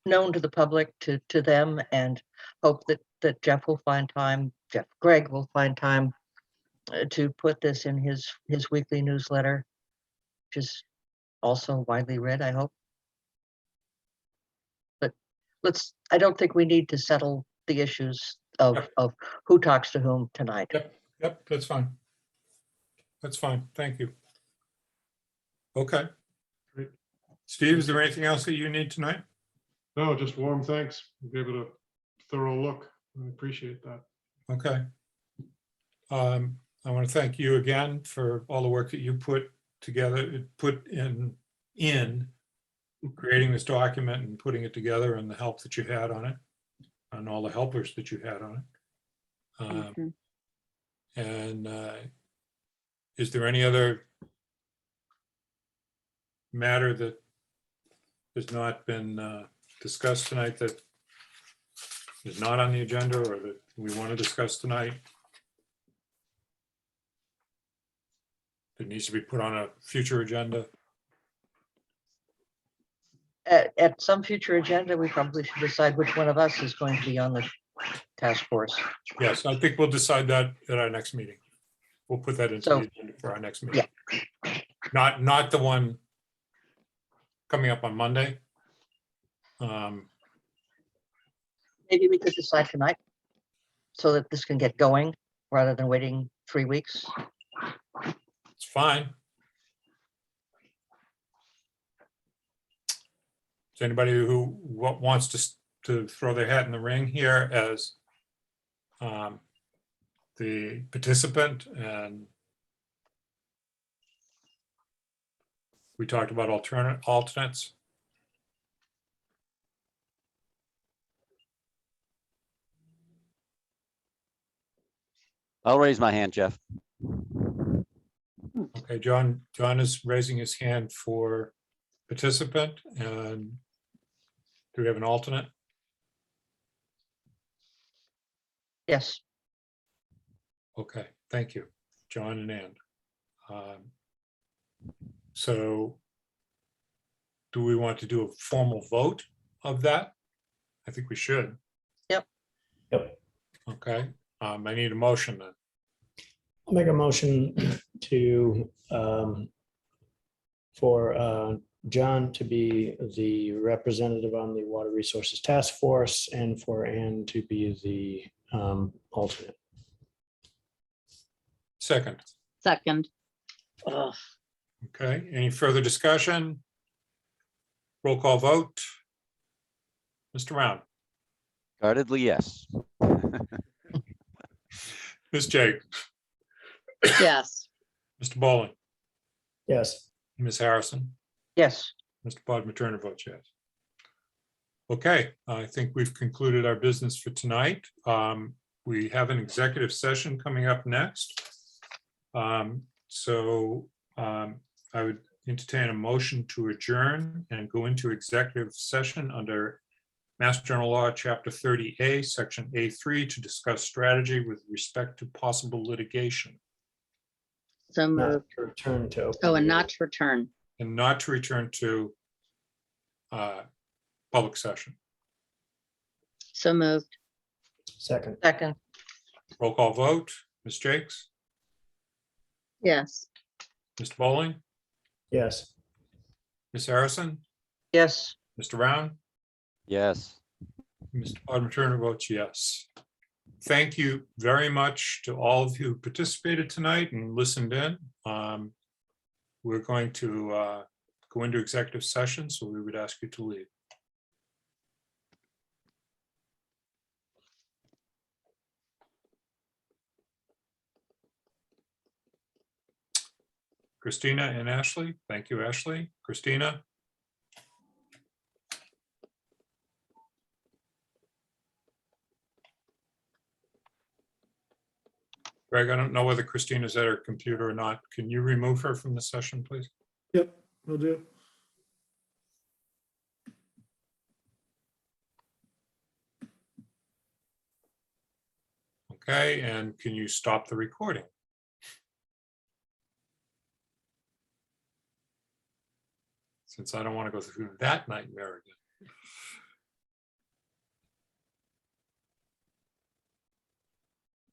known to the public, to them, and hope that Jeff will find time, Greg will find time to put this in his weekly newsletter, which is also widely read, I hope. But I don't think we need to settle the issues of who talks to whom tonight. Yep, that's fine. That's fine. Thank you. Okay. Great. Steve, is there anything else that you need tonight? No, just warm thanks. We gave it a thorough look. I appreciate that. Okay. I want to thank you again for all the work that you put in creating this document and putting it together, and the help that you had on it, and all the helpers that you had on it. And is there any other matter that has not been discussed tonight that is not on the agenda or that we want to discuss tonight that needs to be put on a future agenda? At some future agenda, we probably should decide which one of us is going to be on the task force. Yes, I think we'll decide that at our next meeting. We'll put that into the agenda for our next meeting. Yeah. Not the one coming up on Monday. Maybe we could decide tonight so that this can get going rather than waiting 3 weeks. It's fine. Is anybody who wants to throw their hat in the ring here as the participant? And we talked about alternates. I'll raise my hand, Jeff. Okay, John is raising his hand for participant, and do we have an alternate? Yes. Okay, thank you, John and Ann. So do we want to do a formal vote of that I think we should. Yep. Okay, I need a motion then. I'll make a motion to, for John to be the representative on the Water Resources Task Force and for Ann to be the alternate. Second, Second. Ugh. okay, any further discussion? Roll call vote. Mr. Round, Guardedly, yes. Ms. Jake, Yes. Mr. Bowling, Yes. Ms. Harrison, Yes, Mr. Podma Turner votes yes. Okay, I think we've concluded our business for tonight. We have an executive session coming up next. So I would entertain a motion to adjourn and go into executive session under Mass General Law, Chapter 30A, Section A3, to discuss strategy with respect to possible litigation So Not moved. to return to. open Oh, and meeting. not to return. and not to return to public session. So moved. Second. second, Roll call vote. Ms. Jakes, Yes. Mr. Bowling, Yes. Ms. Harrison, yes. Mr. Round, Yes. Mr. Podma Turner votes yes. Thank you very much to all of you who participated tonight and listened in. We're going to go into executive session, so we would ask you to leave. Christina and Ashley, thank you, Ashley. Christina? Greg, I don't know whether Christina's at her computer or not. Can you remove her from the session, please? Yep, will do. Okay, and can you stop the recording? Since I don't want to go through that nightmare again.